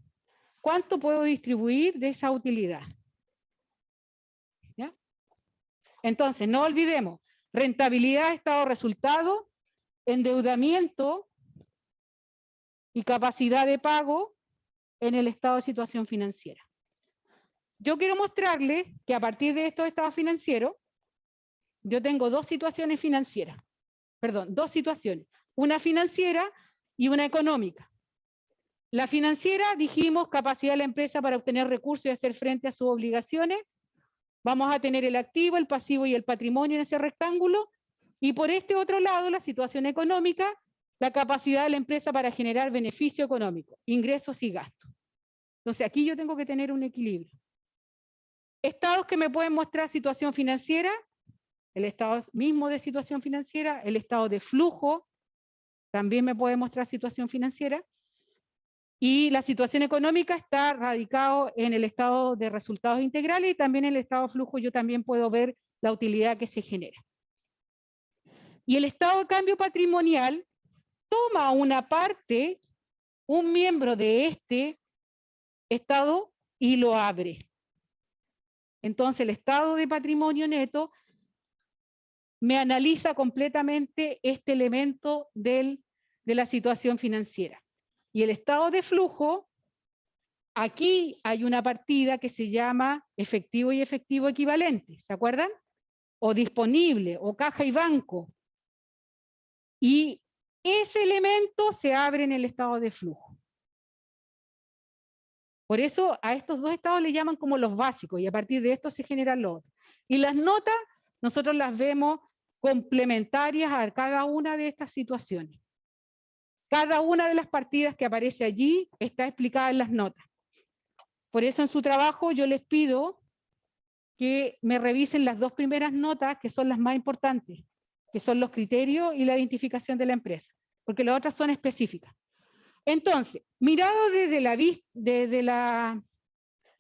cuánto puedo distribuir de esa utilidad. ¿Ya? Entonces, no olvidemos, rentabilidad, estado resultado, endeudamiento y capacidad de pago en el estado de situación financiera. Yo quiero mostrarles que a partir de estos estados financieros, yo tengo dos situaciones financieras. Perdón, dos situaciones. Una financiera y una económica. La financiera, dijimos, capacidad de la empresa para obtener recursos y hacer frente a sus obligaciones. Vamos a tener el activo, el pasivo y el patrimonio en ese rectángulo. Y por este otro lado, la situación económica, la capacidad de la empresa para generar beneficio económico, ingresos y gastos. Entonces aquí yo tengo que tener un equilibrio. Estados que me pueden mostrar situación financiera, el estado mismo de situación financiera, el estado de flujo, también me puede mostrar situación financiera, y la situación económica está radicado en el estado de resultados integrales y también en el estado de flujo yo también puedo ver la utilidad que se genera. Y el estado de cambio patrimonial toma una parte, un miembro de este estado y lo abre. Entonces el estado de patrimonio neto me analiza completamente este elemento de la situación financiera. Y el estado de flujo, aquí hay una partida que se llama efectivo y efectivo equivalente, ¿se acuerdan? O disponible, o caja y banco. Y ese elemento se abre en el estado de flujo. Por eso a estos dos estados le llaman como los básicos, y a partir de esto se generan los otros. Y las notas, nosotros las vemos complementarias a cada una de estas situaciones. Cada una de las partidas que aparece allí está explicada en las notas. Por eso en su trabajo yo les pido que me revisen las dos primeras notas, que son las más importantes, que son los criterios y la identificación de la empresa, porque las otras son específicas. Entonces, mirado desde la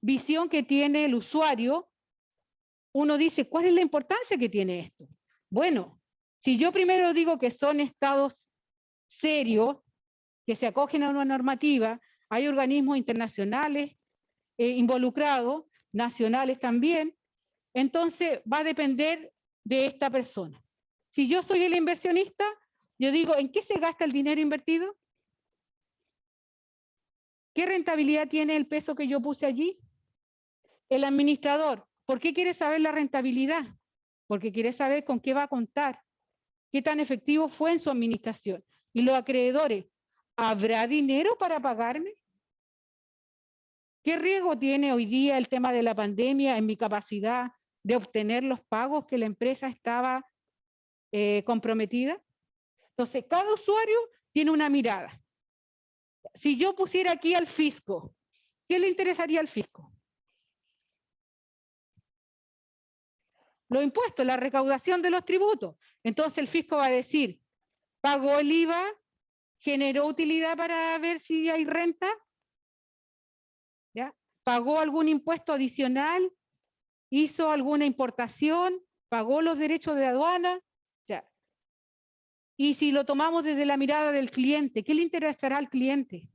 visión que tiene el usuario, uno dice, ¿cuál es la importancia que tiene esto? Bueno, si yo primero digo que son estados serios, que se acogen a una normativa, hay organismos internacionales involucrados, nacionales también, entonces va a depender de esta persona. Si yo soy el inversionista, yo digo, ¿en qué se gasta el dinero invertido? ¿Qué rentabilidad tiene el peso que yo puse allí? El administrador, ¿por qué quiere saber la rentabilidad? Porque quiere saber con qué va a contar, qué tan efectivo fue en su administración. Y los acreedores, ¿habrá dinero para pagarme? ¿Qué riesgo tiene hoy día el tema de la pandemia en mi capacidad de obtener los pagos que la empresa estaba comprometida? Entonces, cada usuario tiene una mirada. Si yo pusiera aquí al fisco, ¿qué le interesaría al fisco? Los impuestos, la recaudación de los tributos. Entonces el fisco va a decir, ¿pagó el IVA? ¿Generó utilidad para ver si hay renta? ¿Ya? ¿Pagó algún impuesto adicional? ¿Hizo alguna importación? ¿Pagó los derechos de aduana? ¿Ya? Y si lo tomamos desde la mirada del cliente, ¿qué le interesará al cliente?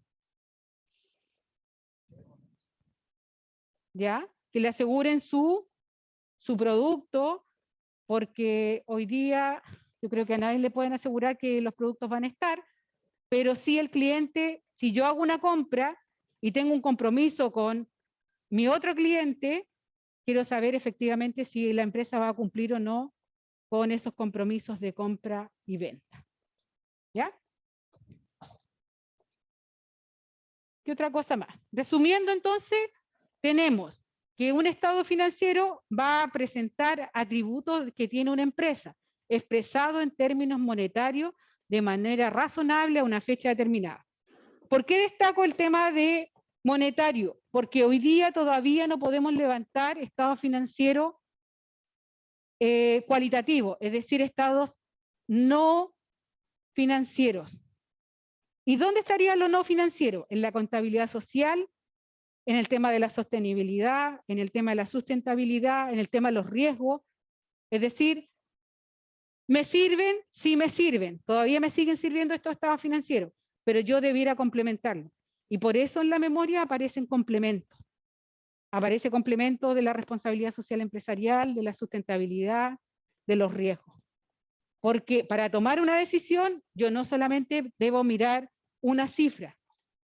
¿Ya? Que le aseguren su producto, porque hoy día yo creo que a nadie le pueden asegurar que los productos van a estar, pero sí el cliente, si yo hago una compra y tengo un compromiso con mi otro cliente, quiero saber efectivamente si la empresa va a cumplir o no con esos compromisos de compra y venta. ¿Ya? ¿Qué otra cosa más? Resumiendo entonces, tenemos que un estado financiero va a presentar atributos que tiene una empresa, expresado en términos monetarios de manera razonable a una fecha determinada. ¿Por qué destaco el tema de monetario? Porque hoy día todavía no podemos levantar estados financieros cualitativos, es decir, estados no financieros. ¿Y dónde estaría lo no financiero? En la contabilidad social, en el tema de la sostenibilidad, en el tema de la sustentabilidad, en el tema de los riesgos. Es decir, ¿me sirven? Sí me sirven. Todavía me siguen sirviendo estos estados financieros, pero yo debiera complementarlo. Y por eso en la memoria aparecen complementos. Aparece complemento de la responsabilidad social empresarial, de la sustentabilidad, de los riesgos. Porque para tomar una decisión, yo no solamente debo mirar una cifra,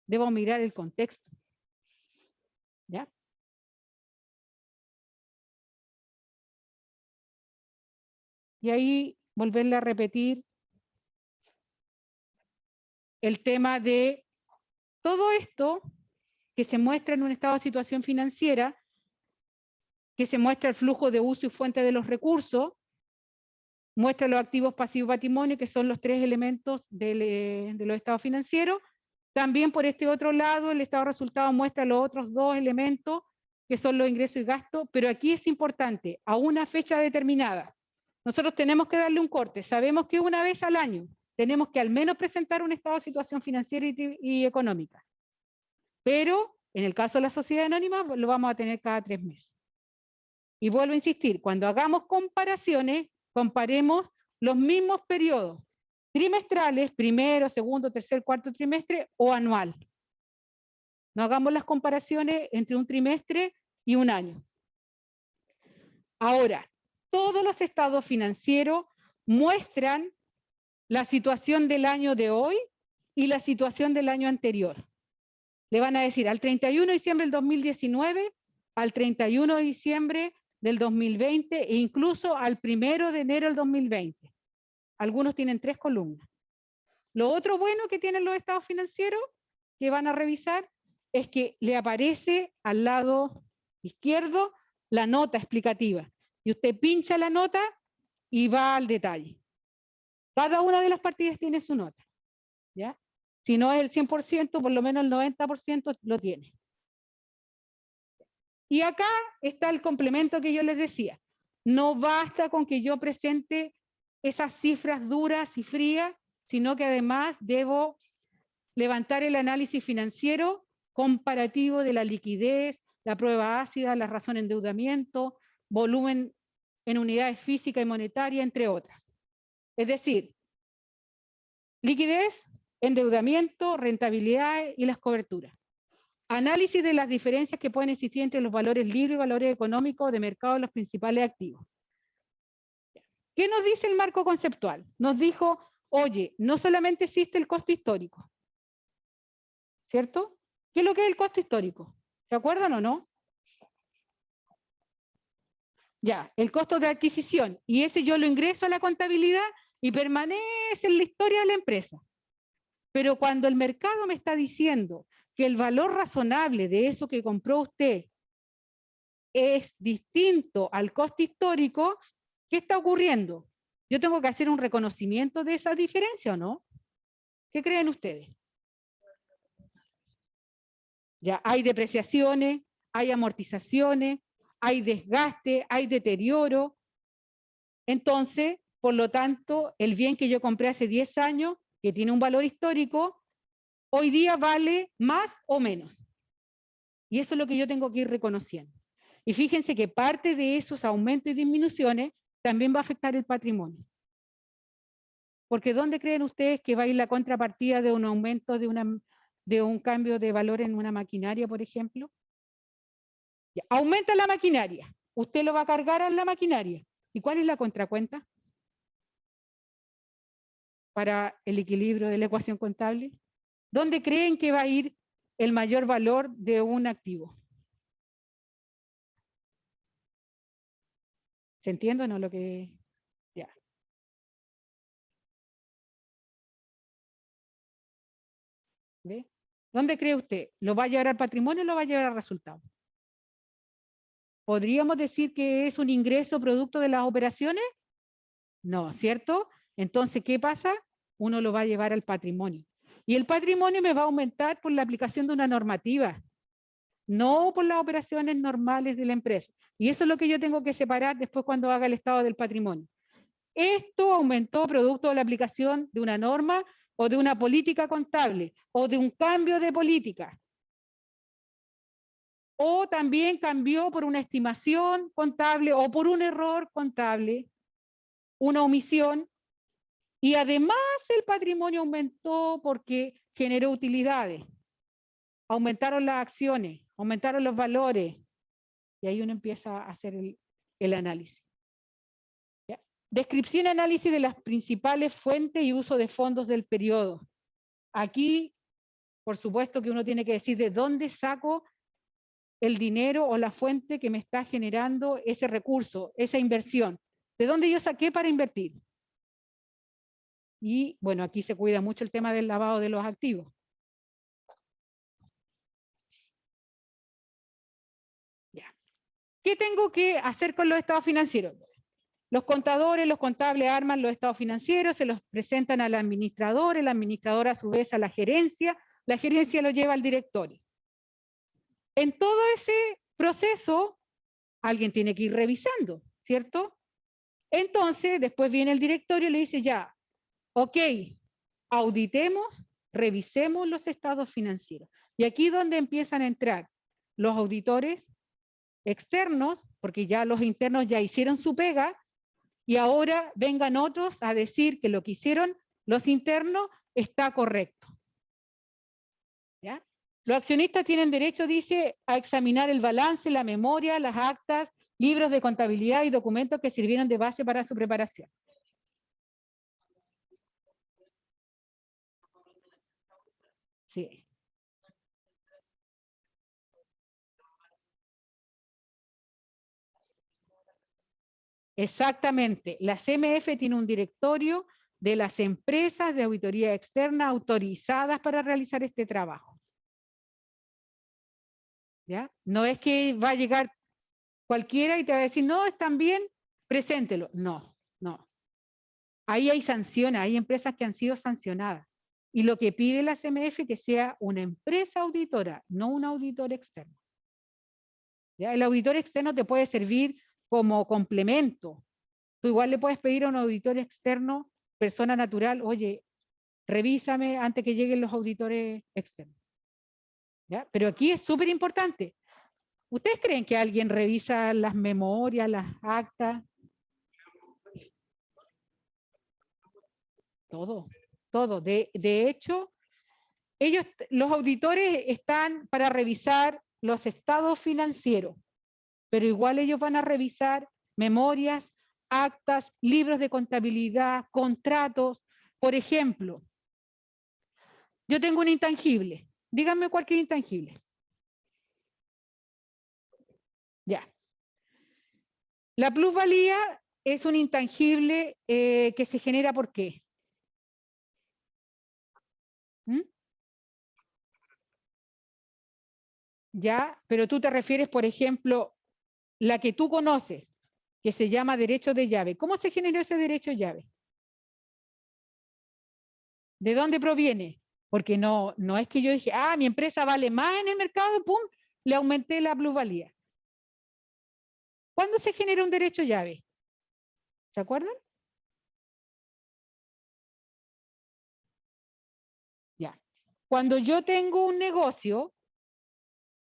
debo mirar el contexto. ¿Ya? Y ahí volverle a repetir el tema de todo esto que se muestra en un estado de situación financiera, que se muestra el flujo de uso y fuente de los recursos, muestra los activos pasivos patrimonio, que son los tres elementos de los estados financieros. También por este otro lado, el estado de resultados muestra los otros dos elementos, que son los ingresos y gastos, pero aquí es importante, a una fecha determinada. Nosotros tenemos que darle un corte, sabemos que una vez al año tenemos que al menos presentar un estado de situación financiera y económica, pero en el caso de la sociedad anónima lo vamos a tener cada 3 meses. Y vuelvo a insistir, cuando hagamos comparaciones, comparemos los mismos periodos, trimestrales, primero, segundo, tercer, cuarto trimestre o anual. No hagamos las comparaciones entre un trimestre y un año. Ahora, todos los estados financieros muestran la situación del año de hoy y la situación del año anterior. Le van a decir al 31 de diciembre del 2019, al 31 de diciembre del 2020 e incluso al 1 de enero del 2020. Algunos tienen 3 columnas. Lo otro bueno que tienen los estados financieros que van a revisar es que le aparece al lado izquierdo la nota explicativa. Y usted pincha la nota y va al detalle. Cada una de las partidas tiene su nota, ¿ya? Si no es el 100%, por lo menos el 90% lo tiene. Y acá está el complemento que yo les decía. No basta con que yo presente esas cifras duras y frías, sino que además debo levantar el análisis financiero comparativo de la liquidez, la prueba ácida, la razón de endeudamiento, volumen en unidades físicas y monetarias, entre otras. Es decir, liquidez, endeudamiento, rentabilidad y las coberturas. Análisis de las diferencias que pueden existir entre los valores libres y valores económicos de mercado de los principales activos. ¿Qué nos dice el marco conceptual? Nos dijo, oye, no solamente existe el costo histórico, ¿cierto? ¿Qué es lo que es el costo histórico? ¿Se acuerdan o no? Ya, el costo de adquisición. Y ese yo lo ingreso a la contabilidad y permanece en la historia de la empresa. Pero cuando el mercado me está diciendo que el valor razonable de eso que compró usted es distinto al coste histórico, ¿qué está ocurriendo? Yo tengo que hacer un reconocimiento de esa diferencia, ¿o no? ¿Qué creen ustedes? Ya hay depreciaciones, hay amortizaciones, hay desgaste, hay deterioro. Entonces, por lo tanto, el bien que yo compré hace 10 años, que tiene un valor histórico, hoy día vale más o menos. Y eso es lo que yo tengo que ir reconociendo. Y fíjense que parte de esos aumentos y disminuciones también va a afectar el patrimonio. Porque ¿dónde creen ustedes que va a ir la contrapartida de un aumento de un cambio de valor en una maquinaria, por ejemplo? Ya, aumenta la maquinaria. Usted lo va a cargar a la maquinaria. ¿Y cuál es la contracuenta para el equilibrio de la ecuación contable? ¿Dónde creen que va a ir el mayor valor de un activo? ¿Se entiende o no lo que...? Ya. ¿Ve? ¿Dónde cree usted? ¿Lo va a llevar al patrimonio o lo va a llevar al resultado? ¿Podríamos decir que es un ingreso producto de las operaciones? No, ¿cierto? Entonces, ¿qué pasa? Uno lo va a llevar al patrimonio. Y el patrimonio me va a aumentar por la aplicación de una normativa, no por las operaciones normales de la empresa. Y eso es lo que yo tengo que separar después cuando haga el estado del patrimonio. Esto aumentó producto de la aplicación de una norma o de una política contable o de un cambio de política. O también cambió por una estimación contable o por un error contable, una omisión. Y además el patrimonio aumentó porque generó utilidades. Aumentaron las acciones, aumentaron los valores. Y ahí uno empieza a hacer el análisis. ¿Ya? Descripción y análisis de las principales fuentes y uso de fondos del periodo. Aquí, por supuesto que uno tiene que decir de dónde saco el dinero o la fuente que me está generando ese recurso, esa inversión. ¿De dónde yo saqué para invertir? Y bueno, aquí se cuida mucho el tema del lavado de los activos. Ya. ¿Qué tengo que hacer con los estados financieros? Los contadores, los contables arman los estados financieros, se los presentan al administrador, el administrador a su vez a la gerencia lo lleva al directorio. En todo ese proceso, alguien tiene que ir revisando, ¿cierto? Entonces, después viene el directorio y le dice ya, ok, auditemos, revisemos los estados financieros. Y aquí es donde empiezan a entrar los auditores externos, porque ya los internos ya hicieron su pega, y ahora vengan otros a decir que lo que hicieron los internos está correcto. ¿Ya? Los accionistas tienen derecho, dice, a examinar el balance, la memoria, las actas, libros de contabilidad y documentos que sirvieron de base para su preparación. Sí. Exactamente. La CMF tiene un directorio de las empresas de auditoría externa autorizadas para realizar este trabajo. ¿Ya? No es que va a llegar cualquiera y te va a decir, no, están bien, preséntelo. No, no. Ahí hay sanciones, hay empresas que han sido sancionadas. Y lo que pide la CMF es que sea una empresa auditora, no un auditor externo. ¿Ya? El auditor externo te puede servir como complemento. Tú igual le puedes pedir a un auditor externo, persona natural, oye, revísame antes que lleguen los auditores externos. ¿Ya? Pero aquí es súper importante. ¿Ustedes creen que alguien revisa las memorias, las actas? Todo, todo. De hecho, ellos, los auditores están para revisar los estados financieros, pero igual ellos van a revisar memorias, actas, libros de contabilidad, contratos. Por ejemplo, yo tengo un intangible. Díganme cualquier intangible. Ya. La plusvalía es un intangible que se genera ¿por qué? ¿Mm? Ya, pero tú te refieres, por ejemplo, la que tú conoces, que se llama derecho de llave. ¿Cómo se generó ese derecho de llave? ¿De dónde proviene? Porque no es que yo dije, ah, mi empresa vale más en el mercado, pum, le aumenté la plusvalía. ¿Cuándo se genera un derecho de llave? ¿Se acuerdan? Ya. Cuando yo tengo un negocio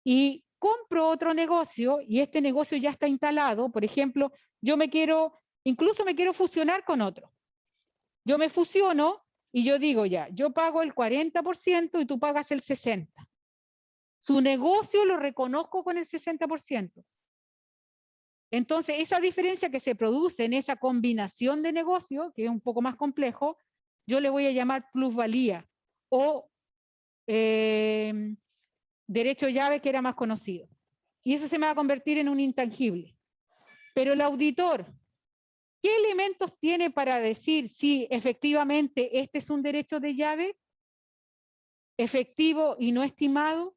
y compro otro negocio y este negocio ya está instalado, por ejemplo, incluso me quiero fusionar con otro. Yo me fusiono y yo digo ya, yo pago el 40% y tú pagas el 60%. Su negocio lo reconozco con el 60%. Entonces, esa diferencia que se produce en esa combinación de negocio, que es un poco más complejo, yo le voy a llamar plusvalía o derecho llave, que era más conocido. Y eso se me va a convertir en un intangible. Pero el auditor, ¿qué elementos tiene para decir si efectivamente este es un derecho de llave efectivo y no estimado?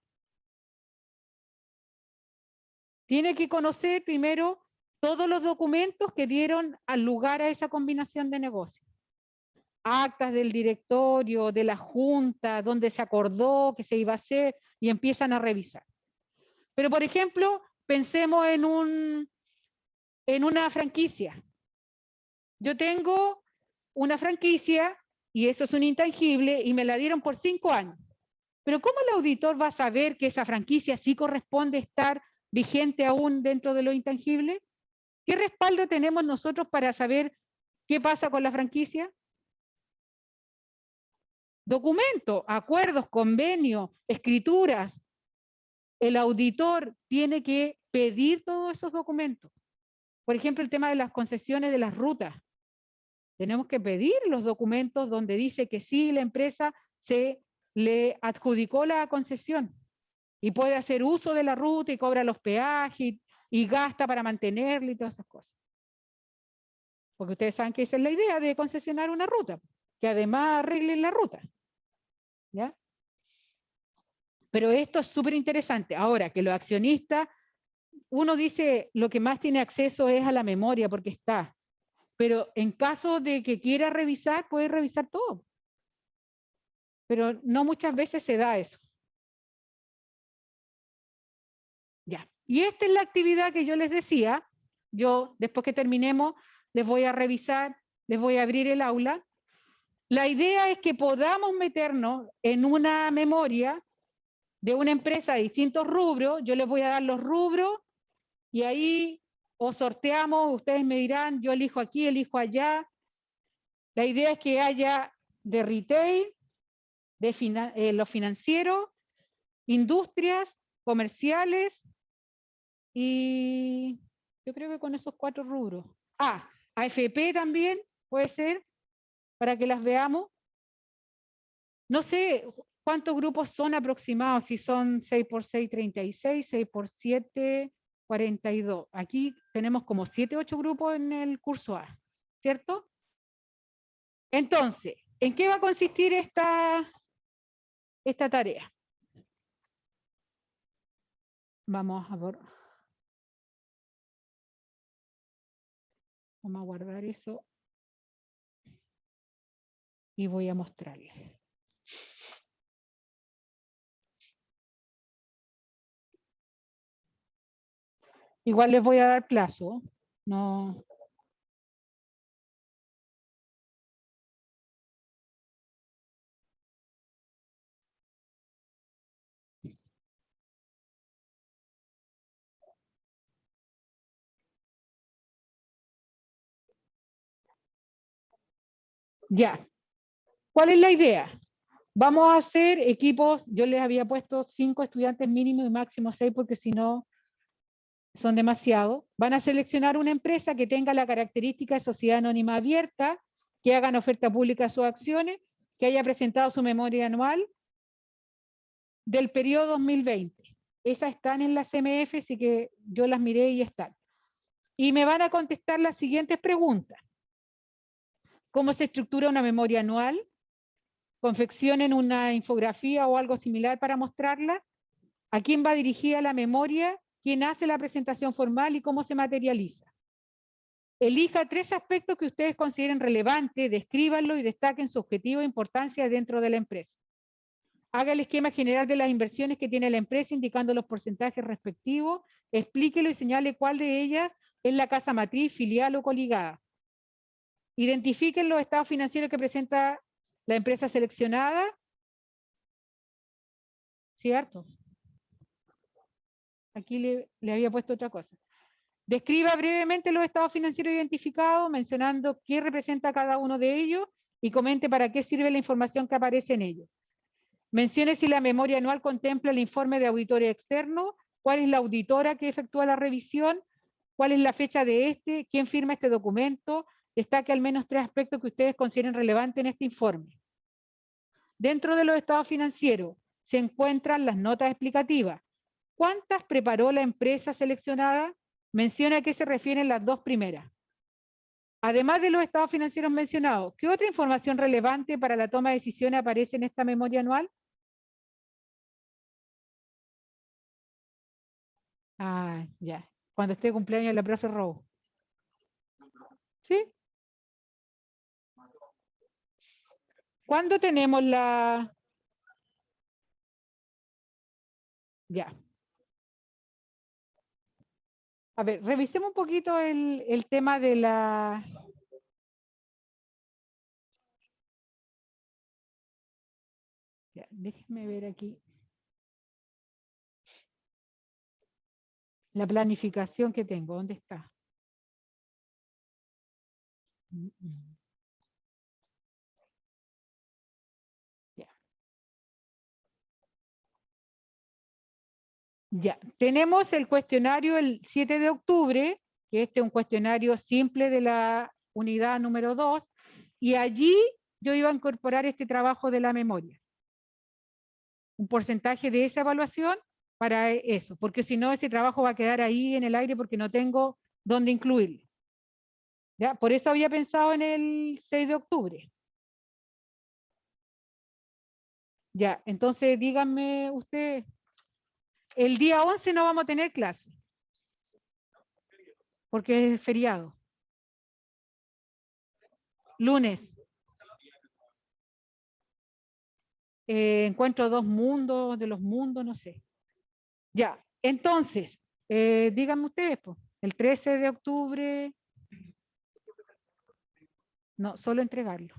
Tiene que conocer primero todos los documentos que dieron al lugar a esa combinación de negocios. Actas del directorio, de la junta, donde se acordó que se iba a hacer y empiezan a revisar. Pero, por ejemplo, pensemos en una franquicia. Yo tengo una franquicia y eso es un intangible y me la dieron por 5 años. Pero ¿cómo el auditor va a saber que esa franquicia sí corresponde estar vigente aún dentro de lo intangible? ¿Qué respaldo tenemos nosotros para saber qué pasa con la franquicia? Documentos, acuerdos, convenios, escrituras. El auditor tiene que pedir todos esos documentos. Por ejemplo, el tema de las concesiones de las rutas. Tenemos que pedir los documentos donde dice que sí, la empresa se le adjudicó la concesión y puede hacer uso de la ruta y cobra los peajes y gasta para mantenerla y todas esas cosas. porque ustedes saben que esa es la idea de concesionar una ruta, que además arreglen la ruta. ¿Ya? Pero esto es súper interesante. Ahora, que los accionistas, uno dice, lo que más tiene acceso es a la memoria, porque está. Pero en caso de que quiera revisar, puede revisar todo. Pero no muchas veces se da eso. Ya. Y esta es la actividad que yo les decía. Yo, después que terminemos, les voy a revisar, les voy a abrir el aula. La idea es que podamos meternos en una memoria de una empresa de distintos rubros. Yo les voy a dar los rubros y ahí o sorteamos, ustedes me dirán, yo elijo aquí, elijo allá. La idea es que haya de retail, de lo financiero, industrias, comerciales y yo creo que con esos 4 rubros. Ah, AFP también puede ser, para que las veamos. No sé cuántos grupos son aproximados, si son 6 por 6, 36, 6 por 7, 42. Aquí tenemos como 7, 8 grupos en el curso A, ¿cierto? Entonces, ¿en qué va a consistir esta tarea? Vamos a guardar eso y voy a mostrarles. Igual les voy a dar plazo, no. Ya. ¿Cuál es la idea? Vamos a hacer equipos, yo les había puesto 5 estudiantes mínimo y máximo 6 porque si no son demasiado. Van a seleccionar una empresa que tenga la característica de sociedad anónima abierta, que hagan oferta pública de sus acciones, que haya presentado su memoria anual del periodo 2020. Esas están en la CMF, así que yo las miré y están. Y me van a contestar las siguientes preguntas. ¿Cómo se estructura una memoria anual? ¿Confeccionen una infografía o algo similar para mostrarla? ¿A quién va dirigida la memoria? ¿Quién hace la presentación formal y cómo se materializa? Elija 3 aspectos que ustedes consideren relevantes, descríbanlo y destaquen su objetivo e importancia dentro de la empresa. Haga el esquema general de las inversiones que tiene la empresa, indicando los porcentajes respectivos, explíquelo y señale cuál de ellas es la casa matriz, filial o coligada. Identifiquen los estados financieros que presenta la empresa seleccionada. ¿Cierto? Aquí le había puesto otra cosa. Describa brevemente los estados financieros identificados, mencionando qué representa cada uno de ellos y comente para qué sirve la información que aparece en ellos. Mencione si la memoria anual contempla el informe de auditoría externo, cuál es la auditora que efectúa la revisión, cuál es la fecha de este, quién firma este documento, destaque al menos 3 aspectos que ustedes consideren relevantes en este informe. Dentro de los estados financieros se encuentran las notas explicativas. ¿Cuántas preparó la empresa seleccionada? Menciona a qué se refieren las 2 primeras. Además de los estados financieros mencionados, ¿qué otra información relevante para la toma de decisiones aparece en esta memoria anual? Ah, ya. Cuando esté de cumpleaños la profe Robo. ¿Sí? ¿Cuándo tenemos la...? Ya. A ver, revisemos un poquito el tema de la... Ya, déjenme ver aquí. La planificación que tengo, ¿dónde está? Ya. Ya, tenemos el cuestionario el 7 de octubre, que este es un cuestionario simple de la unidad número 2, y allí yo iba a incorporar este trabajo de la memoria. Un porcentaje de esa evaluación para eso, porque si no ese trabajo va a quedar ahí en el aire porque no tengo dónde incluirlo. ¿Ya? Por eso había pensado en el 6 de octubre. Ya, entonces díganme ustedes, el día 11 no vamos a tener clase, porque es feriado. Lunes, encuentro dos mundos, de los mundos, no sé. Ya, entonces, díganme ustedes, pues, el 13 de octubre, no, solo entregarlo.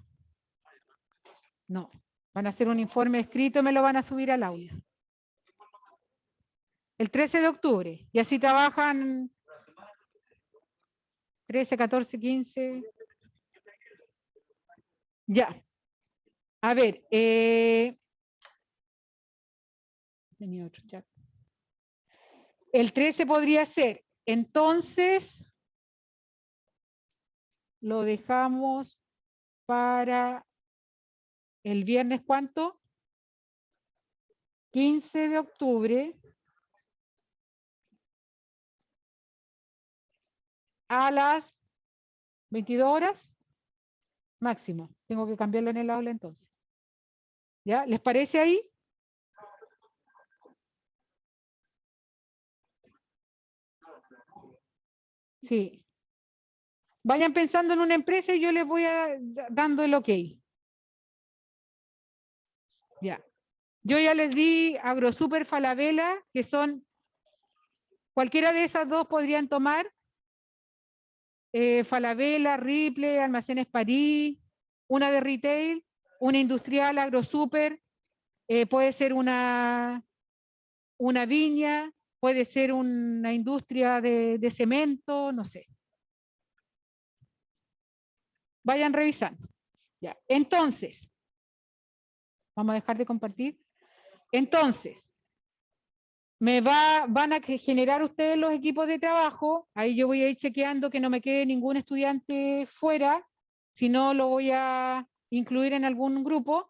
No, van a hacer un informe escrito y me lo van a subir al aula. El 13 de octubre, y así trabajan 13, 14, 15. Ya, a ver, tenía otro chat. El 13 podría ser, entonces, lo dejamos para el viernes, ¿cuánto? 15 de octubre a las 22 horas máximo. Tengo que cambiarlo en el aula entonces. ¿Ya? ¿Les parece ahí? Sí. Vayan pensando en una empresa y yo les voy dando el ok. Ya. Yo ya les di AgroSuper, Falabella, que son, cualquiera de esas dos podrían tomar. Falabella, Ripley, Almacenes París, una de retail, una industrial, AgroSuper, puede ser una viña, puede ser una industria de cemento, no sé. Vayan revisando. Ya. Entonces, vamos a dejar de compartir. Entonces, van a generar ustedes los equipos de trabajo, ahí yo voy a ir chequeando que no me quede ningún estudiante fuera, si no lo voy a incluir en algún grupo,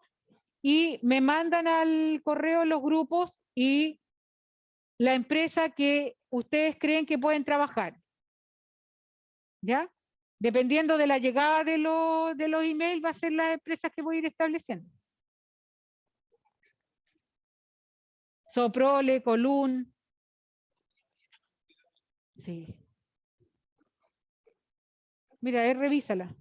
y me mandan al correo los grupos y la empresa que ustedes creen que pueden trabajar, ¿ya? Dependiendo de la llegada de los emails, va a ser las empresas que voy a ir estableciendo. Soprole, Colún. Sí. Mira, revísala.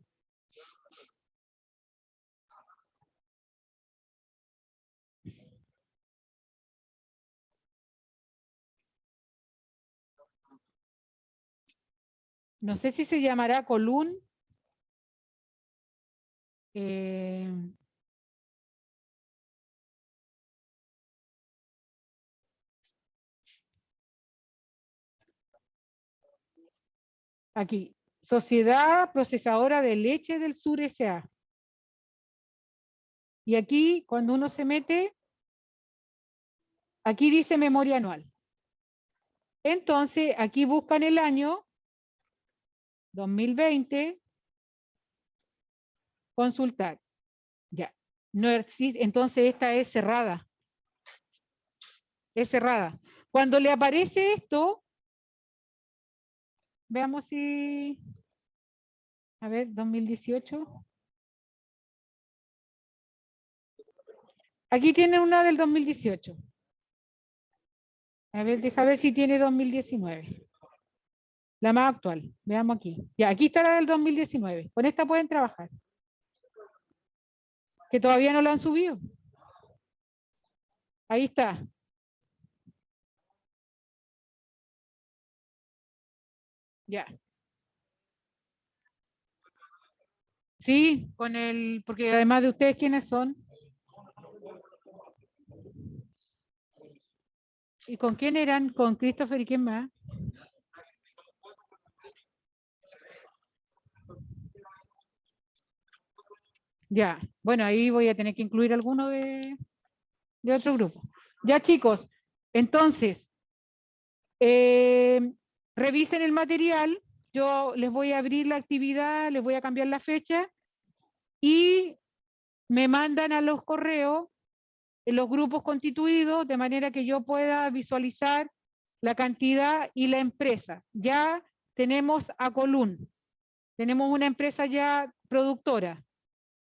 No sé si se llamará Colún. Eh, Aquí, Sociedad Procesadora de Leche del Sur S.A. Y aquí, cuando uno se mete, aquí dice memoria anual. Entonces, aquí buscan el año 2020, consultar. Ya. No existe, entonces esta es cerrada. Es cerrada. Cuando le aparece esto, veamos si... A ver, 2018. Aquí tiene una del 2018. A ver, deja ver si tiene 2019. La más actual. Veamos aquí. Ya, aquí está la del 2019. Con esta pueden trabajar. Que todavía no la han subido. Ahí está. Ya. Sí, con el, porque además de ustedes, ¿quiénes son? ¿Y con quién eran? ¿Con Christopher y quién más? Ya. Bueno, ahí voy a tener que incluir alguno de otro grupo. Ya, chicos. Entonces, eh, revisen el material. Yo les voy a abrir la actividad, les voy a cambiar la fecha y me mandan a los correos en los grupos constituidos de manera que yo pueda visualizar la cantidad y la empresa. Ya tenemos a Colún, Tenemos una empresa ya productora.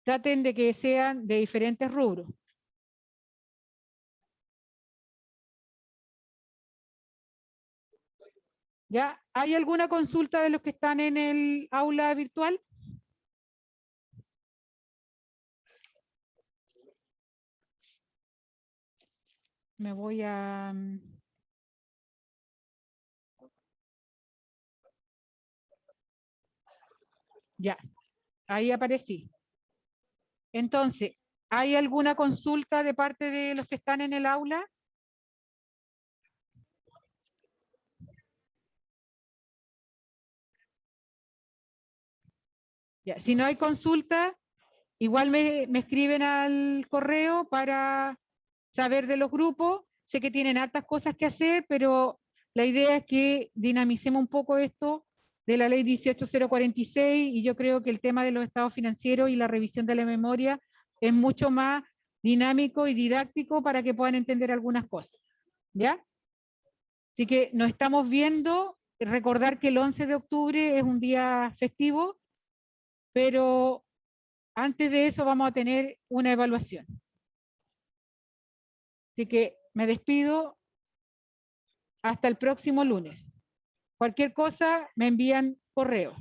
Traten de que sean de diferentes rubros. ¿Ya? ¿Hay alguna consulta de los que están en el aula virtual? Me voy a... Ya, ahí aparecí. Entonces, ¿hay alguna consulta de parte de los que están en el aula? Ya, si no hay consulta, igual me escriben al correo para saber de los grupos. Sé que tienen hartas cosas que hacer, pero la idea es que dinamicemos un poco esto de la ley 18046 y yo creo que el tema de los estados financieros y la revisión de la memoria es mucho más dinámico y didáctico para que puedan entender algunas cosas. ¿Ya? Así que nos estamos viendo. Recordar que el 11 de octubre es un día festivo, pero antes de eso vamos a tener una evaluación. Así que me despido hasta el próximo lunes. Cualquier cosa me envían correo.